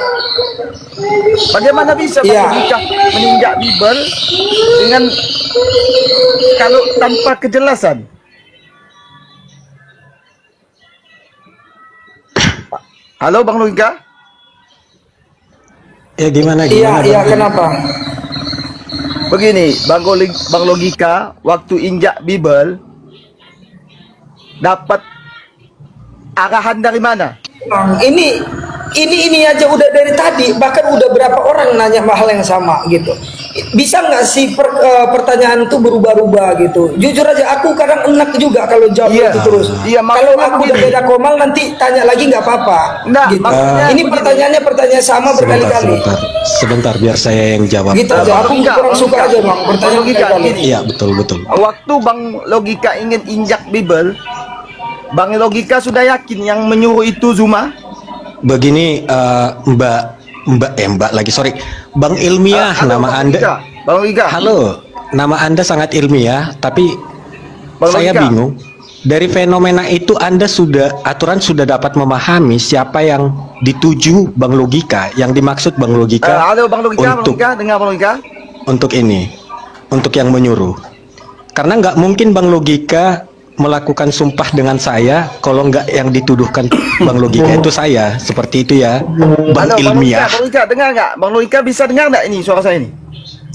Bagaimana bisa Bang Iya. Logika meninjak bibel dengan kalau tanpa kejelasan? Halo Bang Logika? Ya gimana? Iya, Bang? kenapa? Begini, Bang Logika waktu injak bibel dapat arahan dari mana? Bang, ini aja udah dari tadi, bahkan udah berapa orang nanya hal yang sama gitu. Bisa nggak sih pertanyaan tuh berubah-ubah gitu? Jujur aja aku kadang enak juga kalau jawab Iya. itu terus. Iya, Kalau maksudnya aku udah begini. beda komal nanti tanya lagi nggak apa-apa. Nah, gitu. maksudnya Ini begini. pertanyaannya pertanyaan sama berkali-kali. Sebentar, biar saya yang jawab. Gitu aja. Aku Logika, kurang suka Logika. aja bang. Pertanyaan Logika, berkali-kali. gini. Iya, betul. Waktu Bang Logika ingin injak bibel, Bang Logika sudah yakin yang menyuruh itu Zuma? Begini, Mbak lagi, sorry. Bang Ilmiah, Halo, nama Bang Anda. Logika. Bang Logika. Halo, nama Anda sangat ilmiah, tapi Bang saya Logika. bingung. Dari fenomena itu Anda aturan sudah dapat memahami siapa yang dituju Bang Logika, yang dimaksud Bang Logika. Halo Bang Logika, Bang untuk Logika, dengar Bang Logika. untuk ini, untuk yang menyuruh. Karena nggak mungkin Bang Logika melakukan sumpah dengan saya kalau nggak yang dituduhkan Bang Logika itu saya, seperti itu ya, Bang Halo Ilmiah. Bang Logika, dengar nggak? Bang Logika bisa dengar nggak ini suara saya ini?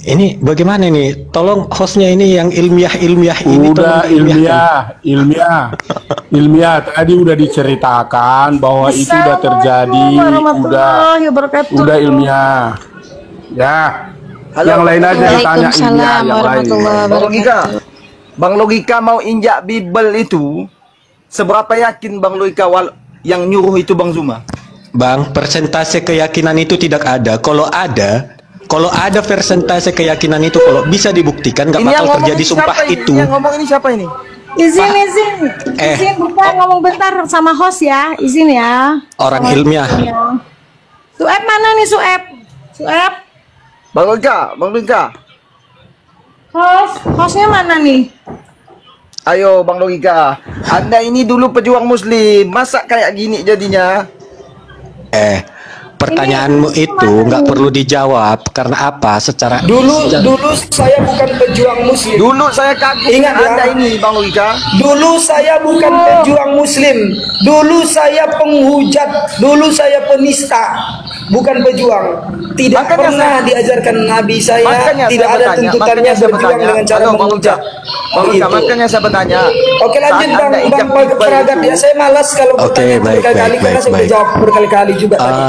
Ini bagaimana nih? Tolong hostnya ini yang ilmiah ini. Udah tolong diilmiahkan. ilmiah tadi udah diceritakan bahwa itu udah terjadi, udah ilmiah ya. Halo, Yang lain aja ditanya ilmiah Waalaikumsalam yang lain. warahmatullahi Bang Logika, wabarakatuh. Bang Logika mau injak bibel itu, seberapa yakin Bang Logika yang nyuruh itu Bang Zuma? Bang, persentase keyakinan itu tidak ada. Kalau ada persentase keyakinan itu, kalau bisa dibuktikan, nggak Ini yang bakal ngomong terjadi ini sumpah siapa ini? itu. Ini yang ngomong ini siapa ini? Izin bukan ngomong bentar sama host ya, izin ya. Orang ilmiah. Sueb mana nih Sueb? Bang Logika. Hostnya mana nih? Ayo Bang Logika, Anda ini dulu pejuang Muslim, masa kayak gini jadinya? Pertanyaanmu itu nggak perlu dijawab karena apa? Secara Dulu saya bukan pejuang muslim. Dulu saya kagum Ingat ya. Anda ini Bang Logika. Dulu saya bukan pejuang muslim. Dulu saya penghujat. Dulu saya penista. Bukan pejuang. Tidak Makanya pernah diajarkan Nabi saya. Makanya Tidak saya ada bertanya, tuntutannya makanya saya berjuang bertanya. dengan cara Halo, Bang menghujat. Bang Logika, Gitu. makanya saya bertanya. Oke lanjut saat bang Anda injak bibel Peragat itu, ya. Saya malas kalau Oke, bertanya baik, berkali-kali baik, karena saya baik. udah jawab berkali-kali juga tadi.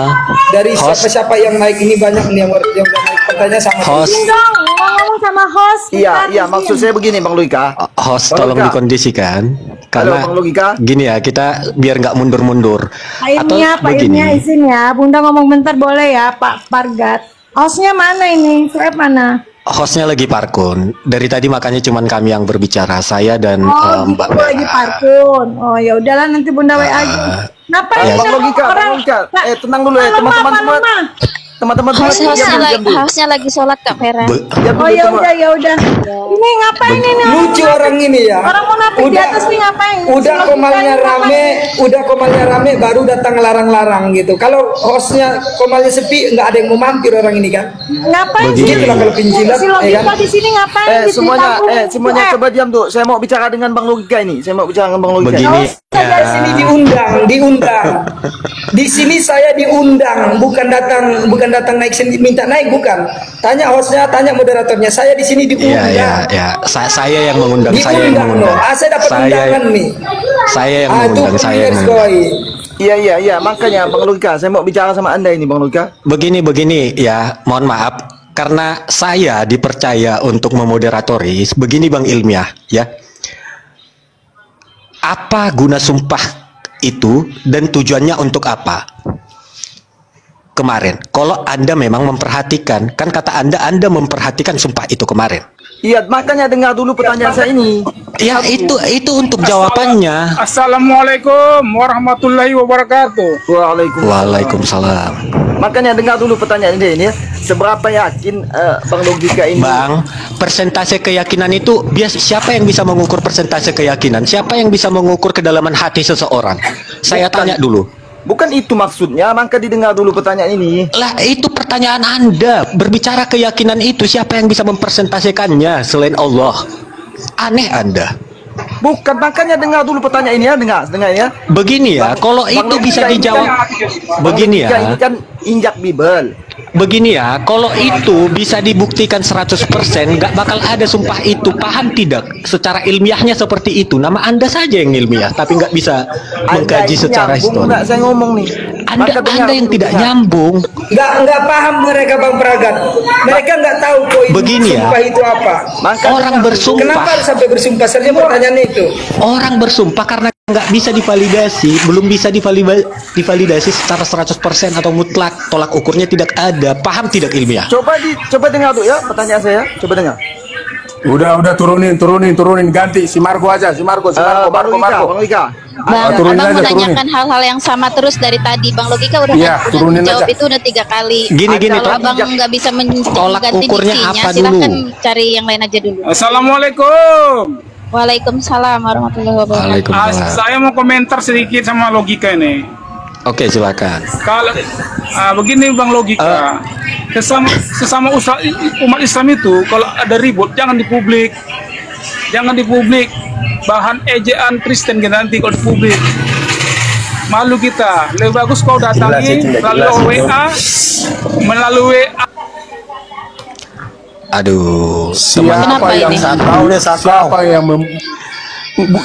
Dari host. siapa yang naik ini banyak nih yang udah naik pertanyaan sama Host. saya. Dong, ngomong sama host. Iya, bentar, iya izin. maksud saya begini Bang Logika. Host Bang tolong Logika. dikondisikan Halo karena Bang Logika. gini ya, kita biar nggak mundur-mundur. Pak Ilmiah, Pak Ilmiah izin ya. Bunda ngomong bentar boleh ya Pak Pargat. Hostnya mana ini? Sueb mana? Hostnya lagi parkun. Dari tadi makanya cuman kami yang berbicara, saya dan Oh, Mbak gitu lagi Bella. parkun. Oh ya udahlah nanti Bunda WA aja. Ngapain ya. sih Bang Logika, Bang Logika. Tenang dulu ya teman-teman semua. Teman-teman semua. Hostnya lagi sholat Kak Vera. Oh ya udah ya udah. Ini ngapain ini? Lucu orang ini ya. Orang munafik di atas nih ngapain? Udah Si komalnya logikanya ngapain? rame, baru datang larang-larang gitu. Kalau hostnya komalnya sepi, nggak ada yang mau mampir orang ini kan. Ngapain sih? Begitulah kalau penjilat, Si ya logika kan? di sini ngapain? Semuanya coba diam tuh. Saya mau bicara dengan Bang Logika ini. Saya mau bicara dengan Bang Logika. Begini, Saya di sini diundang. Di sini saya diundang, bukan datang naik sendiri, minta naik bukan. Tanya hostnya, tanya moderatornya. Saya di sini diundang. ya. Saya yang mengundang, saya yang Diundang loh. mengundang. Saya dapat undangan nih. Saya yang Itu mengundang, saya yang mengundang. Iya. Makanya Bang Logika, saya mau bicara sama Anda ini, Bang Logika. Begini ya, mohon maaf karena saya dipercaya untuk memoderatori. Begini Bang Ilmiah ya. Apa guna sumpah itu dan tujuannya untuk apa? Kemarin, kalau Anda memang memperhatikan, kan kata Anda memperhatikan sumpah itu kemarin. Iya, makanya dengar dulu pertanyaan saya ini. Ya itu untuk jawabannya. Assalamualaikum warahmatullahi wabarakatuh. Waalaikumsalam. Makanya dengar dulu pertanyaan ini ya. Seberapa yakin Bang Logika ini? Bang, persentase keyakinan itu siapa yang bisa mengukur persentase keyakinan? Siapa yang bisa mengukur kedalaman hati seseorang? Saya tanya dulu. Bukan itu maksudnya, maka didengar dulu pertanyaan ini. Lah itu pertanyaan Anda. Berbicara keyakinan itu siapa yang bisa mempresentasikannya selain Allah? Aneh Anda. Bukan, makanya dengar dulu pertanyaan ini ya, dengar ya. Begini ya, kalau itu bisa dijawab. Begini ya. Ini kan injak Bible. Begini ya, kalau itu bisa dibuktikan 100%, nggak bakal ada sumpah itu, paham tidak? Secara ilmiahnya seperti itu. Nama Anda saja yang ilmiah, tapi nggak bisa mengkaji secara historis. Nggak, saya ngomong nih. Anda yang tidak nyambung. Nggak paham mereka Bang Pragat. Mereka nggak tahu poin Begini ya. sumpah itu apa. Orang bersumpah. Kenapa harus sampai bersumpah? Saja pertanyaannya itu. Orang bersumpah karena nggak bisa divalidasi, belum bisa divalidasi secara 100% atau mutlak. Tolak ukurnya tidak ada. Paham tidak ilmiah? Coba dengar tuh ya pertanyaan saya. Coba dengar. Udah turunin, ganti si Marco aja, Marco. Bang Logika. Bang, turunin Abang aja, menanyakan hal-hal yang sama terus dari tadi. Bang Logika udah turunin jawab aja. itu udah 3 kali. Gini, Kalau Abang nggak bisa tolak mengganti ukurnya diksinya, apa silahkan dulu? cari yang lain aja dulu. Assalamualaikum. Waalaikumsalam warahmatullahi wabarakatuh. Waalaikumsalam. Saya mau komentar sedikit sama Logika ini. Oke, silakan. Kalau begini Bang Logika, sesama umat Islam itu kalau ada ribut jangan di publik. Bahan ejaan Kristen kita nanti kalau di publik. Malu kita. Lebih bagus kau datangi melalui WA, Aduh, Siapa yang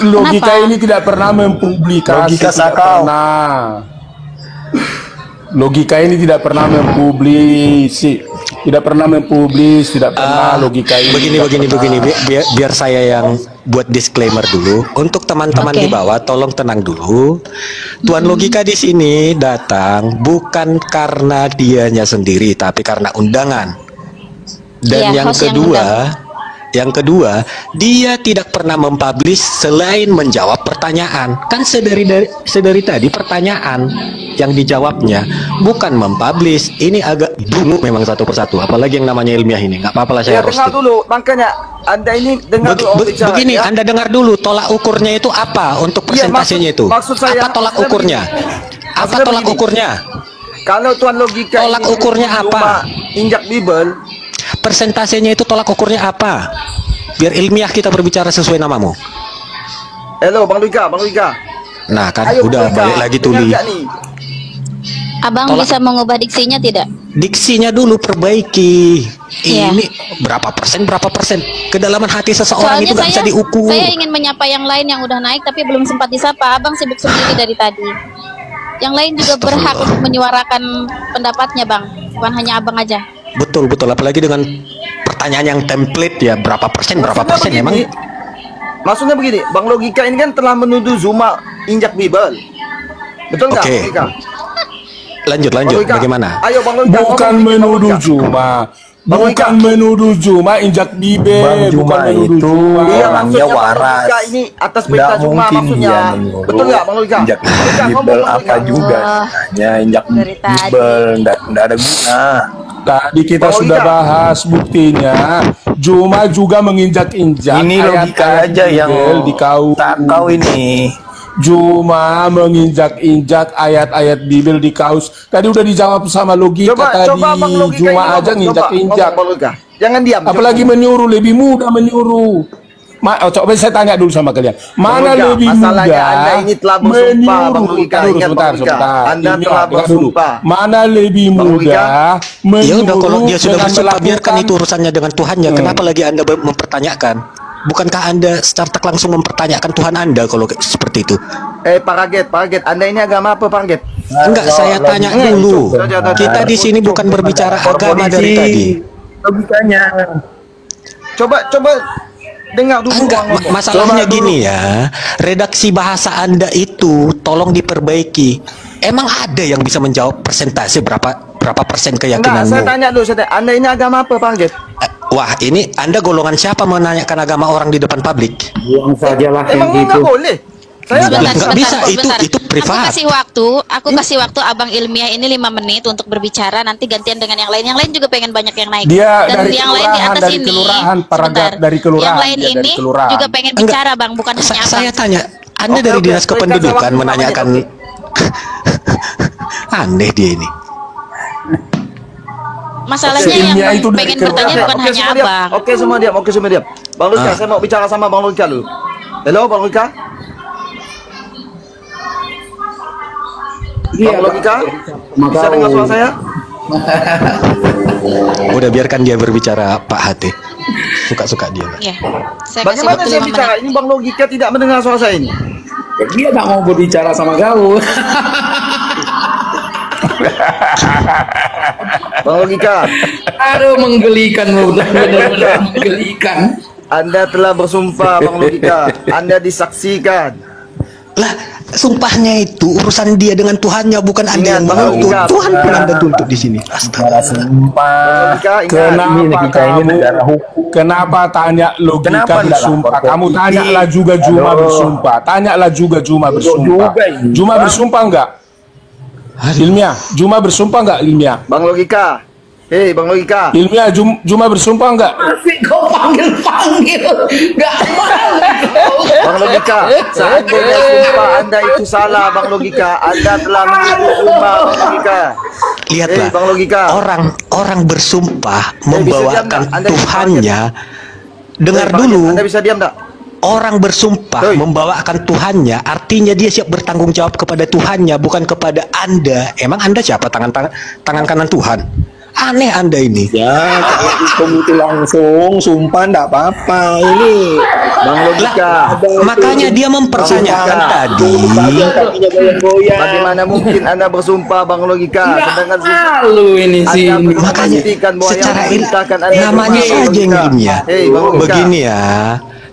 Logika ini tidak pernah mempublikasi. Logika ini tidak pernah mempublis, tidak pernah logika ini. Begini. Biar saya yang buat disclaimer dulu. Untuk teman-teman di bawah, tolong tenang dulu. Tuan Logika di sini datang bukan karena dianya sendiri, tapi karena undangan. Dan yang kedua, dia tidak pernah mempublish selain menjawab pertanyaan. Kan sedari tadi pertanyaan yang dijawabnya bukan mempublish. Ini agak dulu memang satu persatu. Apalagi yang namanya ilmiah ini. Nggak apa-apa lah saya dengar roasting. dulu, makanya Anda ini dengar dulu. Begini, ya? Anda dengar dulu tolak ukurnya itu apa untuk persentasenya itu? Maksud saya, apa tolak ukurnya? Apa tolak ukurnya? Kalau Tuan Logika tolak ukurnya apa? Injak Bible. Persentasenya itu tolak ukurnya apa? Biar ilmiah kita berbicara sesuai namamu. Halo Bang Logika. Nah kan Ayo, udah Logika. balik lagi tuli. Abang bisa mengubah diksinya tidak? Diksinya dulu perbaiki. Iya. Ini berapa persen? Kedalaman hati seseorang itu nggak bisa diukur. Saya ingin menyapa yang lain yang udah naik tapi belum sempat disapa. Abang sibuk sendiri dari tadi. Yang lain juga berhak untuk menyuarakan pendapatnya, Bang. Bukan hanya Abang aja. Betul. Apalagi dengan pertanyaan yang template ya, berapa persen emang? Maksudnya begini, Bang Logika ini kan telah menuduh Zuma injak Bible. Betul nggak, Logika? Lanjut, Bang Logika. bagaimana? Ayo Bang Logika. Bukan ngomong, menuduh Bang Logika. Juma. Bang Bukan Logika. menuduh Juma injak bibir. Bang Juma Bukan menuduh itu Juma. Iya, orangnya maksudnya Bang waras. Logika ini atas Nggak perintah Juma mungkin maksudnya. dia menyuruh Betul nggak Bang Logika? injak Bang Logika ngomong bibel Bang apa Logika. juga Oh. hanya injak Dari tadi. bibel nggak ada guna. Tadi kita Bang sudah Logika. bahas buktinya. Juma juga menginjak-injak. Ini logika ayat-ayat aja yang Bibel di kau. tak tahu ini. Juma menginjak-injak ayat-ayat Bibel di kaus. Tadi udah dijawab sama logika tadi. Coba Bang Logika Juma ini aja ngomong, nginjak-injak. ngomong, Bang Logika. Jangan diam. Apalagi menyuruh, lebih mudah menyuruh. Coba saya tanya dulu sama kalian. Mana Logika, lebih masalahnya mudah Anda ini telah bersumpah, Bang menyuruh? Logika. Tahan dulu, Ingat, sebentar, Bang Logika. sebentar. Anda Ini, telah dengar dulu. bersumpah. Mana lebih Bang Logika. mudah Ya menyuruh udah, kalau dia sudah dengan bersumpah biarkan melakukan- itu urusannya dengan Tuhannya. Kenapa lagi Anda mempertanyakan? Bukankah Anda secara tak langsung mempertanyakan Tuhan Anda kalau seperti itu? Paraget. Anda ini agama apa, Paraget? Enggak, saya tanya dulu. Kita di sini bukan berbicara agama dari tadi. Logikanya. Coba dengar dulu. Enggak, Bang ngomong. masalahnya gini ya. Redaksi bahasa Anda itu tolong diperbaiki. Emang ada yang bisa menjawab persentase berapa persen Enggak, keyakinanmu? saya tanya dulu. Anda ini agama apa, Paraget? Wah, ini Anda golongan siapa menanyakan agama orang di depan publik? Buang sajalah yang Emang gitu. nggak boleh? Saya Nggak bisa, itu privat. Aku kasih waktu Abang Ilmiah ini 5 menit untuk berbicara, nanti gantian dengan yang lain. Yang lain juga pengen banyak yang naik. Dia Dan dari yang lain di kelurahan, atas dari ini, kelurahan, sebentar. dari kelurahan, Yang lain dia dari ini kelurahan. juga pengen Enggak. bicara, Bang, bukan hanya Abang. Saya tanya, Anda Oke, dari oke. Dinas Berikan Kependudukan saya waktu menanyakan 5 menit, aneh dia ini. Masalahnya Oke, Ilmiah yang itu dari pengen kelurahan. bertanya bukan hanya semua diam. Abang. Oke, semua diam. Bang Logika, saya mau bicara sama Bang Logika dulu. Halo, Bang Logika. Bang Logika, bisa dengar suara saya? Udah biarkan dia berbicara, Pak Hati. Suka-suka dia. Iya. Saya kasih Bagaimana waktu saya 5 bicara? menit. Ini Bang Logika tidak mendengar suara saya ini. Dia tak mau berbicara sama kau. Bang Logika, Aduh, menggelikan, benar-benar menggelikan. Anda telah bersumpah, Bang Logika. Anda disaksikan. Lah, sumpahnya itu urusan dia dengan Tuhannya, bukan Anda Ingat, yang Bang menuntut. Logika. Tuhan pun Anda tuntut di sini. Cara Astaga. sumpah. Bang Logika, ingat. Kenapa kita ini kamu negara hukum. Kenapa tanya logika Kenapa nggak bersumpah? lapor Kamu polisi? tanyalah juga Juma Aduh. bersumpah. Tanyalah juga Juma bersumpah. juga ini. Juma bersumpah enggak? Ilmiah, Juma bersumpah enggak Ilmiah? Bang Logika. Hei, Bang Logika. Ilmiah, Juma bersumpah enggak? Masih kau panggil. Gak mau kau. Bang Logika, seandainya sumpah Anda itu salah, Bang Logika, Anda telah menipu sumpah, Bang Logika. Lihatlah, Bang Logika. orang bersumpah bisa diam membawakan nggak? Anda bisa Tuhannya. Dengar Hei, Pak dulu. Haji, Anda bisa diam tak? Orang bersumpah Hei. membawakan Tuhannya, artinya dia siap bertanggung jawab kepada Tuhannya, bukan kepada Anda. Emang Anda siapa? Tangan kanan Tuhan? Aneh Anda ini. Ya, kalau hukum itu langsung sumpah enggak apa-apa. Ini Bang Logika. Makanya dia mempertanyakan tadi. kakinya goyang-goyang. Bagaimana mungkin Anda bersumpah, Bang Logika? Sedangkan Malu ini sih. Anda Makanya membuktikan bahwa yang secara memerintahkan Anda namanya bersumpah, Bang saja yang Logika. ilmiah. Hei, Bang Logika. Begini ya,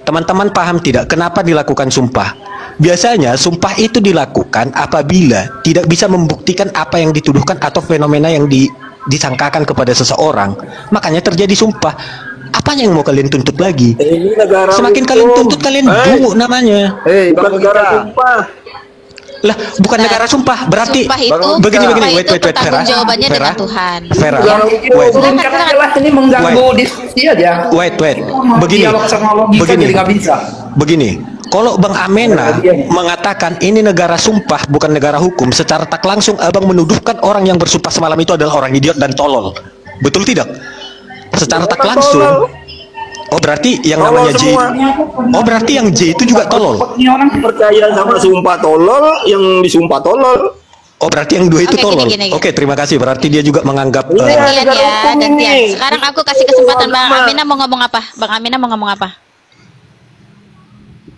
teman-teman paham tidak kenapa dilakukan sumpah? Biasanya sumpah itu dilakukan apabila tidak bisa membuktikan apa yang dituduhkan atau fenomena yang disangkakan kepada seseorang. Makanya terjadi sumpah. Apanya yang mau kalian tuntut lagi? Ini negara Semakin hukum. kalian tuntut, kalian dungu namanya. Hei, Bukan Bang negara Logika. sumpah. Lah, bukan negara sumpah. Berarti Sumpah itu, begini, sumpah wait, itu Vera. pertanggungjawabannya Vera, dengan Tuhan. Vera, Negara hukum. wait. Turunkan aja lah, ini mengganggu Wait. diskusi aja. Wait. Mau Begini. dialog sama logika Begini. jadi nggak bisa. Begini, kalau Bang Amena mengatakan ini negara sumpah bukan negara hukum, secara tak langsung Abang menuduhkan orang yang bersumpah semalam itu adalah orang idiot dan tolol. Betul tidak? Secara tak langsung. Oh, berarti yang namanya J. Oh, berarti yang J itu juga tolol. Ini orang Percaya sama sumpah tolol, yang disumpah tolol. Oh, berarti yang dua itu Oke, tolol. gini. Oke, terima kasih. Berarti dia juga menganggap Gantian negara ya, hukum gantian. ini. Sekarang aku kasih kesempatan Bang Amina mau ngomong apa? Bang Amina mau ngomong apa?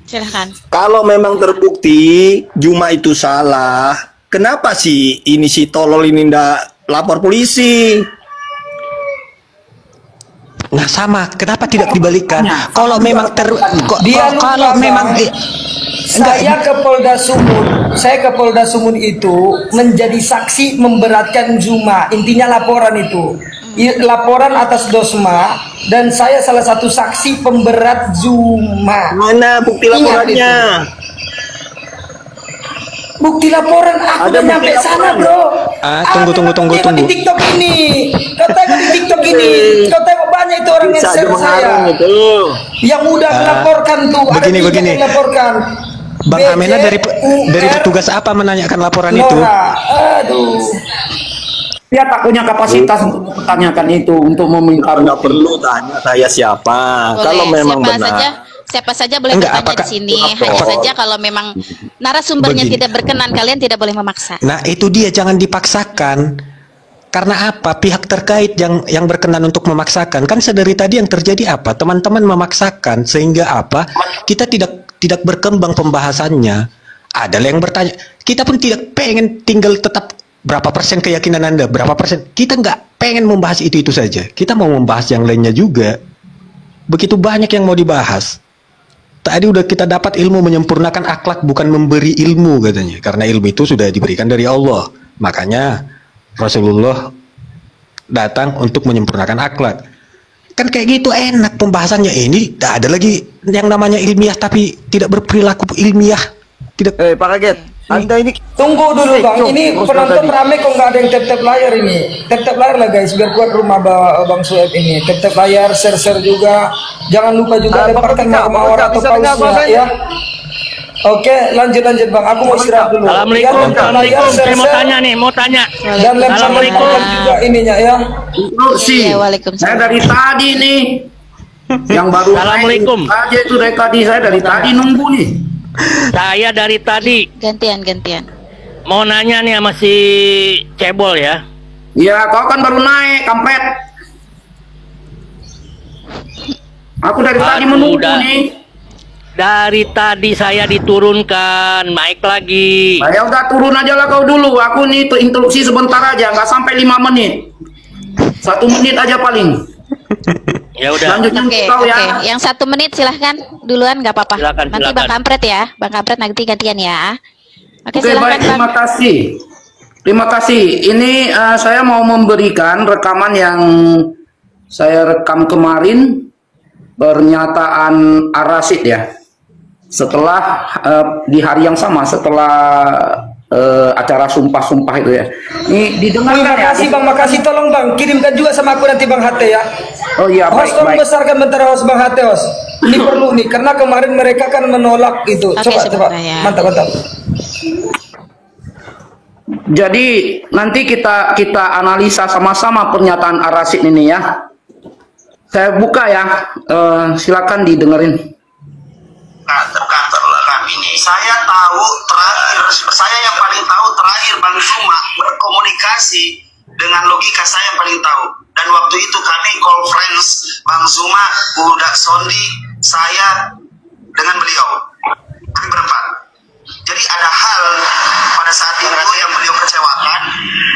Silahkan. Kalau memang terbukti Juma itu salah, kenapa sih ini si tolol ini ndak lapor polisi? Nah sama, kenapa tidak dibalikan? Kalau memang Dia kalau lupa, memang Bang. Saya ke Polda Sumut itu menjadi saksi memberatkan Zuma. Intinya laporan itu. Laporan atas Dosma dan saya salah satu saksi pemberat Zuma. Mana bukti laporannya? Bukti laporan aku udah nyampe sana, Bro. Tunggu. Di TikTok ini. Kau tengok di TikTok ini. Kau tengok banyak itu orang yang share saya. Yang udah melaporkan tuh. Begini. Yang melaporkan. Bang Amena dari petugas apa menanyakan laporan itu? Aduh. Ya takutnya kapasitas untuk mempertanyakan itu, untuk meminta. Nggak perlu tanya saya siapa. Boleh, Kalau memang siapa saja boleh bertanya di sini. Hanya saja kalau memang narasumbernya tidak berkenan, kalian tidak boleh memaksa. Nah itu dia, jangan dipaksakan. Karena apa? Pihak terkait yang berkenan untuk memaksakan. Kan sedari tadi yang terjadi apa? Teman-teman memaksakan sehingga apa? Kita tidak berkembang pembahasannya. Ada yang bertanya. Kita pun tidak pengen tinggal tetap berapa persen keyakinan Anda, berapa persen. Kita nggak pengen membahas itu saja. Kita mau membahas yang lainnya juga. Begitu banyak yang mau dibahas. Tadi udah kita dapat ilmu menyempurnakan akhlak, bukan memberi ilmu katanya. Karena ilmu itu sudah diberikan dari Allah. Makanya Rasulullah datang untuk menyempurnakan akhlak. Kan kayak gitu enak pembahasannya. Ini tak ada lagi yang namanya ilmiah tapi tidak berperilaku ilmiah. Tidak. Pak Kaget, Anda ini Tunggu dulu, Bang. Ini penonton rame kok nggak ada yang tap-tap layar ini. Tap-tap layar lah guys, biar kuat rumah Bang Sueb ini. Tap-tap layar, share-share juga. Jangan lupa juga lemparkan mawar atau pausnya ya. Oke, lanjut Bang. Aku mau istirahat dulu. Assalamualaikum. Saya mau tanya nih, Dan lemparkan juga ininya ya. Instruksi. Saya dari tadi nih. Yang baru Assalamualaikum. Aja itu dari tadi, saya dari tadi nunggu nih. Saya dari tadi. Gantian. Mau nanya nih sama si Cebol ya. Ya, kau kan baru naik, kampret. Aku dari tadi menunggu nih. Dari tadi saya diturunkan, naik lagi. Ya udah turun aja lah kau dulu. Aku nih instruksi sebentar aja, nggak sampai 5 menit. 1 menit aja paling. Ya udah. Lanjutnya kau ya. Yang 1 menit silahkan duluan, nggak apa-apa. Nanti Bang Kampret ya, Bang Kampret nanti gantian ya. Oke, silahkan baik, terima kasih. Ini saya mau memberikan rekaman yang saya rekam kemarin, pernyataan Ar-Rasyid ya. Setelah di hari yang sama setelah acara sumpah-sumpah itu ya. Ini didengarkan ya. Makasih Bang, makasih, tolong Bang kirimkan juga sama aku nanti Bang Hate ya. Oh iya, host tolong besarkan bentar host Bang Hate host. Ini perlu nih karena kemarin mereka kan menolak itu. Coba. Ya. Mantap. Jadi nanti kita analisa sama-sama pernyataan Ar-Rasyid ini ya. Saya buka ya. Silakan didengerin. Ini saya tahu terakhir, saya yang paling tahu terakhir Bang Zuma berkomunikasi dengan logika, saya yang paling tahu. Dan waktu itu kami conference Bang Zuma, Budak Sondi, saya dengan beliau, kami berempat. Jadi ada hal pada saat itu yang beliau kecewakan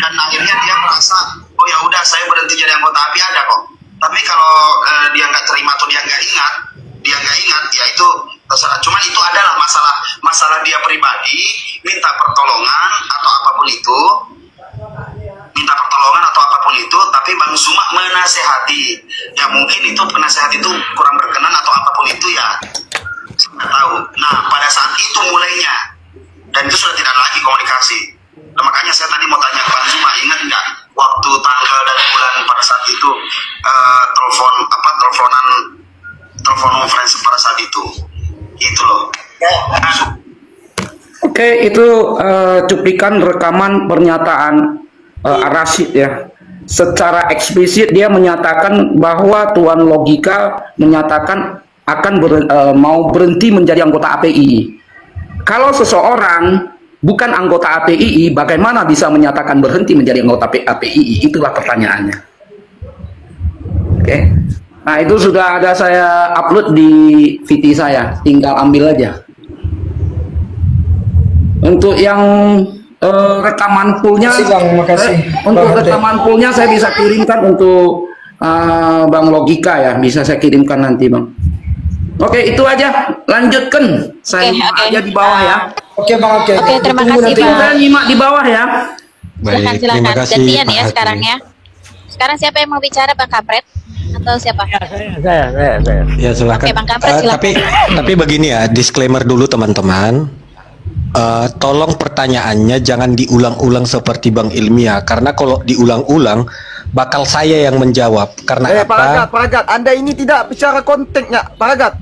dan akhirnya dia merasa, oh ya udah saya berhenti jadi anggota API ada kok. Tapi kalau dia nggak terima atau dia nggak ingat ya itu terserah. Cuman itu adalah masalah dia pribadi, minta pertolongan atau apapun itu, tapi Bang Zuma menasehati. Ya mungkin itu penasehat itu kurang berkenan atau apapun itu ya, saya nggak tahu. Nah pada saat itu mulainya, dan itu sudah tidak ada lagi komunikasi. Nah, makanya saya tadi mau tanya Bang Zuma, ingat nggak waktu tanggal dan bulan pada saat itu telepon conference pada saat itu, gitu loh. Oke, itu cuplikan rekaman pernyataan Ar-Rasyid ya. Secara eksplisit dia menyatakan bahwa Tuan Logika menyatakan akan mau berhenti menjadi anggota API. Kalau seseorang bukan anggota API, bagaimana bisa menyatakan berhenti menjadi anggota API? Itulah pertanyaannya. Oke. Nah, itu sudah ada saya upload di VT saya, tinggal ambil aja. Untuk yang rekaman fullnya, makasih. Untuk rekaman fullnya saya bisa kirimkan untuk Bang Logika ya, bisa saya kirimkan nanti Bang. Oke, itu aja. Lanjutkan. Saya nyimak aja di bawah ya. Oke Bang, oke. Oke, terima kasih Bang. Saya nyimak di bawah ya. Silakan, Baik, silakan. terima kasih Gantian Pak ya Hatri. sekarang ya. Sekarang siapa yang mau bicara, Bang Kampret? Atau siapa? Saya. Ya silakan. Oke, Bang Kampret, silakan. Tapi begini ya, disclaimer dulu teman-teman. Tolong pertanyaannya jangan diulang-ulang seperti Bang Ilmiah, karena kalau diulang-ulang bakal saya yang menjawab. Karena apa? Pak Ragat, Anda ini tidak bicara konteksnya, Pak Ragat.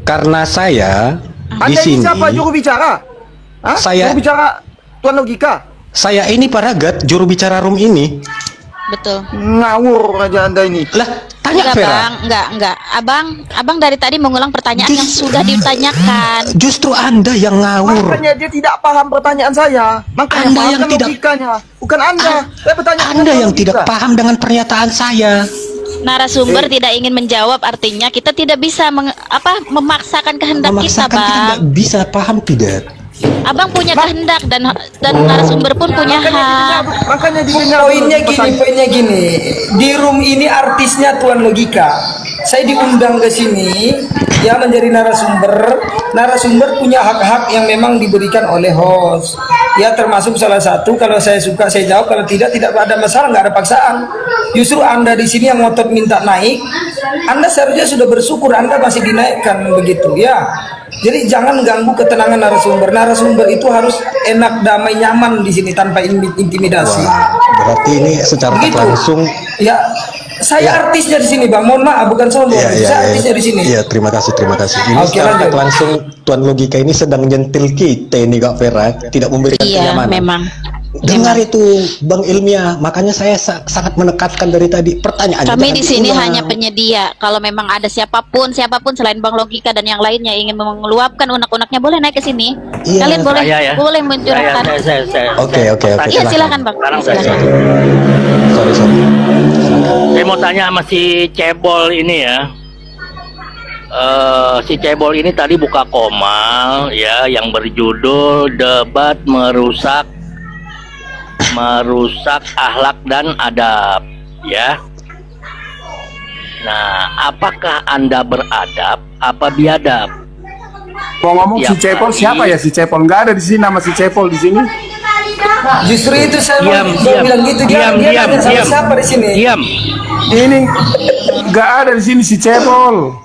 Karena saya di Anda ini sini. siapa juru bicara? Hah? Saya- Juru bicara Tuan Logika. Saya ini Pak Ragat, juru bicara room ini. Betul. Ngawur aja Anda ini. Lah, tanya Enggak, Vera. Bang, enggak. Abang dari tadi mengulang pertanyaan yang sudah ditanyakan. Justru Anda yang ngawur. Makanya dia tidak paham pertanyaan saya. Makanya Anda yang pahamkan tidak- logikanya. Bukan Anda. Saya bertanya Anda dengan yang logika. tidak paham dengan pernyataan saya. Narasumber tidak ingin menjawab, artinya kita tidak bisa memaksakan kehendak kita, Memaksakan kita Bang. nggak bisa paham tidak? Abang punya kehendak dan narasumber pun punya hak. Makanya Poinnya gini. Di room ini artisnya Tuan Logika. Saya diundang ke sini ya menjadi narasumber. Narasumber punya hak-hak yang memang diberikan oleh host. Ya termasuk salah satu kalau saya suka saya jawab, kalau tidak ada masalah, nggak ada paksaan. Justru Anda di sini yang ngotot minta naik. Anda seharusnya sudah bersyukur Anda masih dinaikkan begitu ya. Jadi jangan ganggu ketenangan narasumber. Narasumber itu harus enak, damai, nyaman di sini tanpa intimidasi. Berarti ini secara tak langsung. Ya, saya artisnya di sini, Bang. Mohon maaf, bukan sombong. Saya artisnya di sini. Iya, terima kasih. Ini Oke, secara lanjut. tak langsung Tuan Logika ini sedang nyentil kita ini Kak Vera, tidak memberikan Iya, kenyamanan. memang. Dengar itu Bang Ilmiah, makanya saya sangat menekankan dari tadi pertanyaan. Kami di sini hanya penyedia. Kalau memang ada siapapun selain Bang Logika dan yang lainnya ingin meluapkan unek-uneknya, boleh naik ke sini. Iya. Kalian boleh Saya ya. boleh mencurahkan. Oke. Iya, silakan Bang. Sekarang Silakan. Sorry. Saya mau tanya sama si Cebol ini ya. Si Cebol ini tadi buka komal ya yang berjudul debat merusak akhlak dan adab ya. Nah, apakah Anda beradab apa biadab? Ngomong si Tiap Cepol hari. siapa ya si Cepol? Nggak ada di sini nama si Cepol di sini. Justru itu saya mau bilang gitu. Dia nanya sama siapa di sini? Diam. Ini nggak ada di sini si Cepol.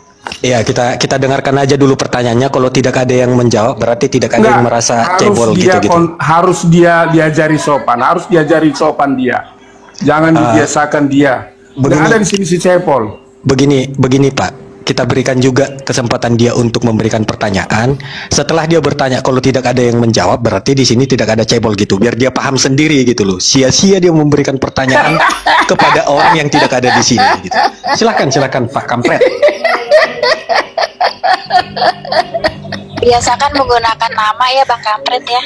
Iya, kita dengarkan aja dulu pertanyaannya. Kalau tidak ada yang menjawab, berarti tidak ada yang merasa cebol gitu. Harus dia diajari sopan, harus diajari sopan dia. Jangan dibiasakan dia. Nggak ada di sini si Cepol. Begini Pak, kita berikan juga kesempatan dia untuk memberikan pertanyaan. Setelah dia bertanya, kalau tidak ada yang menjawab, berarti di sini tidak ada cebol gitu. Biar dia paham sendiri gitu loh. Sia-sia dia memberikan pertanyaan kepada orang yang tidak ada di sini. Gitu. Silakan Pak Kampret. Biasakan menggunakan nama ya Bang Kampret ya.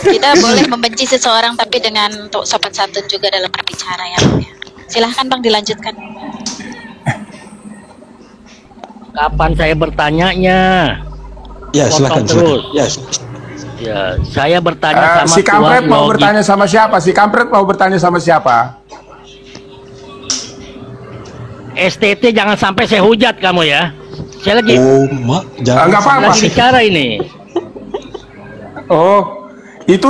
Kita boleh membenci seseorang tapi dengan sopan santun juga dalam berbicara ya Bang ya. Silahkan Bang dilanjutkan. Kapan saya bertanyanya? Ya, silakan. Terus. Ya, saya bertanya sama Si Kampret Tuan mau Logika. bertanya sama siapa? Si Kampret mau bertanya sama siapa? STT jangan sampai saya hujat kamu ya. Saya lagi Nggak apa-apa. lagi bicara ini. Oh, itu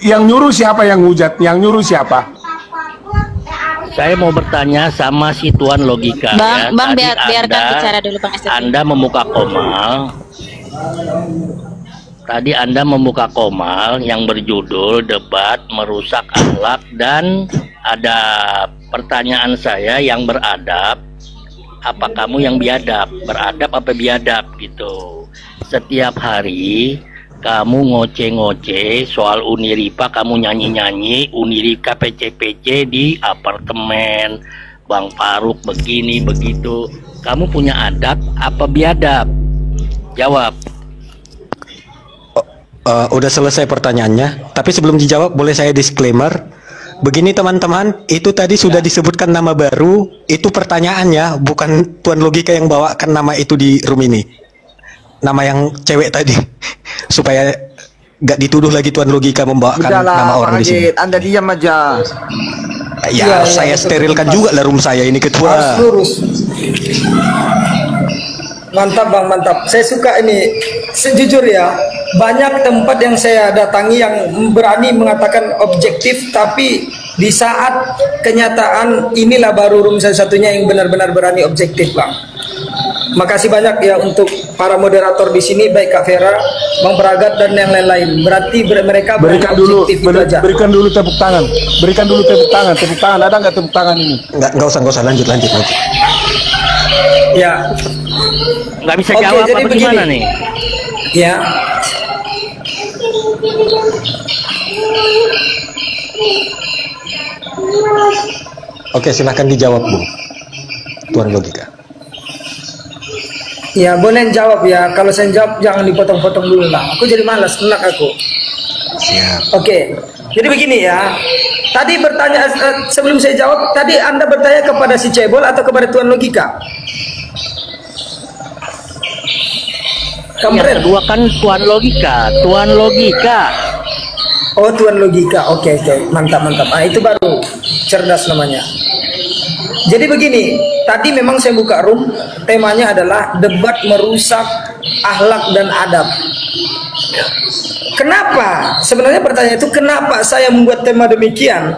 yang nyuruh siapa yang hujat? Yang nyuruh siapa? Saya mau bertanya sama si Tuan Logika ya. Bang Tadi biarkan bicara dulu Bang STT. Anda membuka komal. Tadi Anda membuka komal yang berjudul debat merusak akhlak dan adab. Pertanyaan saya yang beradab, apa kamu yang biadab? Beradab apa biadab gitu. Setiap hari kamu ngoceh-ngoceh soal Uniripa, kamu nyanyi-nyanyi Unirika PC-PC di apartemen Bang Faruk begini begitu. Kamu punya adab apa biadab? Jawab. Udah selesai pertanyaannya. Tapi sebelum dijawab, boleh saya disclaimer. Begini teman-teman, itu tadi sudah disebutkan nama baru. Itu pertanyaannya, bukan Tuan Logika yang bawakan nama itu di room ini. Nama yang cewek tadi. Supaya nggak dituduh lagi Tuan Logika membawakan Udahlah, nama orang Pak di sini. Agit, Anda diam aja. Ya, saya sterilkan juga lah room saya ini Harus ketua. lurus. Mantap Bang, mantap. Saya suka ini. Sejujur ya, banyak tempat yang saya datangi yang berani mengatakan objektif, tapi di saat kenyataan inilah baru room satu-satunya yang benar-benar berani objektif, Bang. Makasih banyak ya untuk para moderator di sini, baik Kak Vera, Bang Pragat dan yang lain-lain. Berarti mereka Berikan dulu, objektif itu aja. berikan dulu tepuk tangan. Berikan dulu tepuk tangan. Tepuk tangan, ada nggak tepuk tangan ini? Nggak usah, lanjut. Ya. Nggak bisa Oke, jawab jadi apa begini. gimana nih? Ya. Oke, silahkan dijawab, Bung. Tuan Logika. Ya, boleh jawab ya. Kalau saya jawab jangan dipotong-potong dulu lah. Aku jadi malas, enak aku. Siap. Oke. Jadi begini ya. Tadi bertanya sebelum saya jawab, tadi Anda bertanya kepada si Cebol atau kepada Tuan Logika? Yang kedua kan Tuan Logika. Oh, Tuan Logika. Oke. Mantap. Ah, itu baru cerdas namanya. Jadi begini, tadi memang saya buka room, temanya adalah debat merusak akhlak dan adab. Kenapa? Sebenarnya pertanyaan itu kenapa saya membuat tema demikian?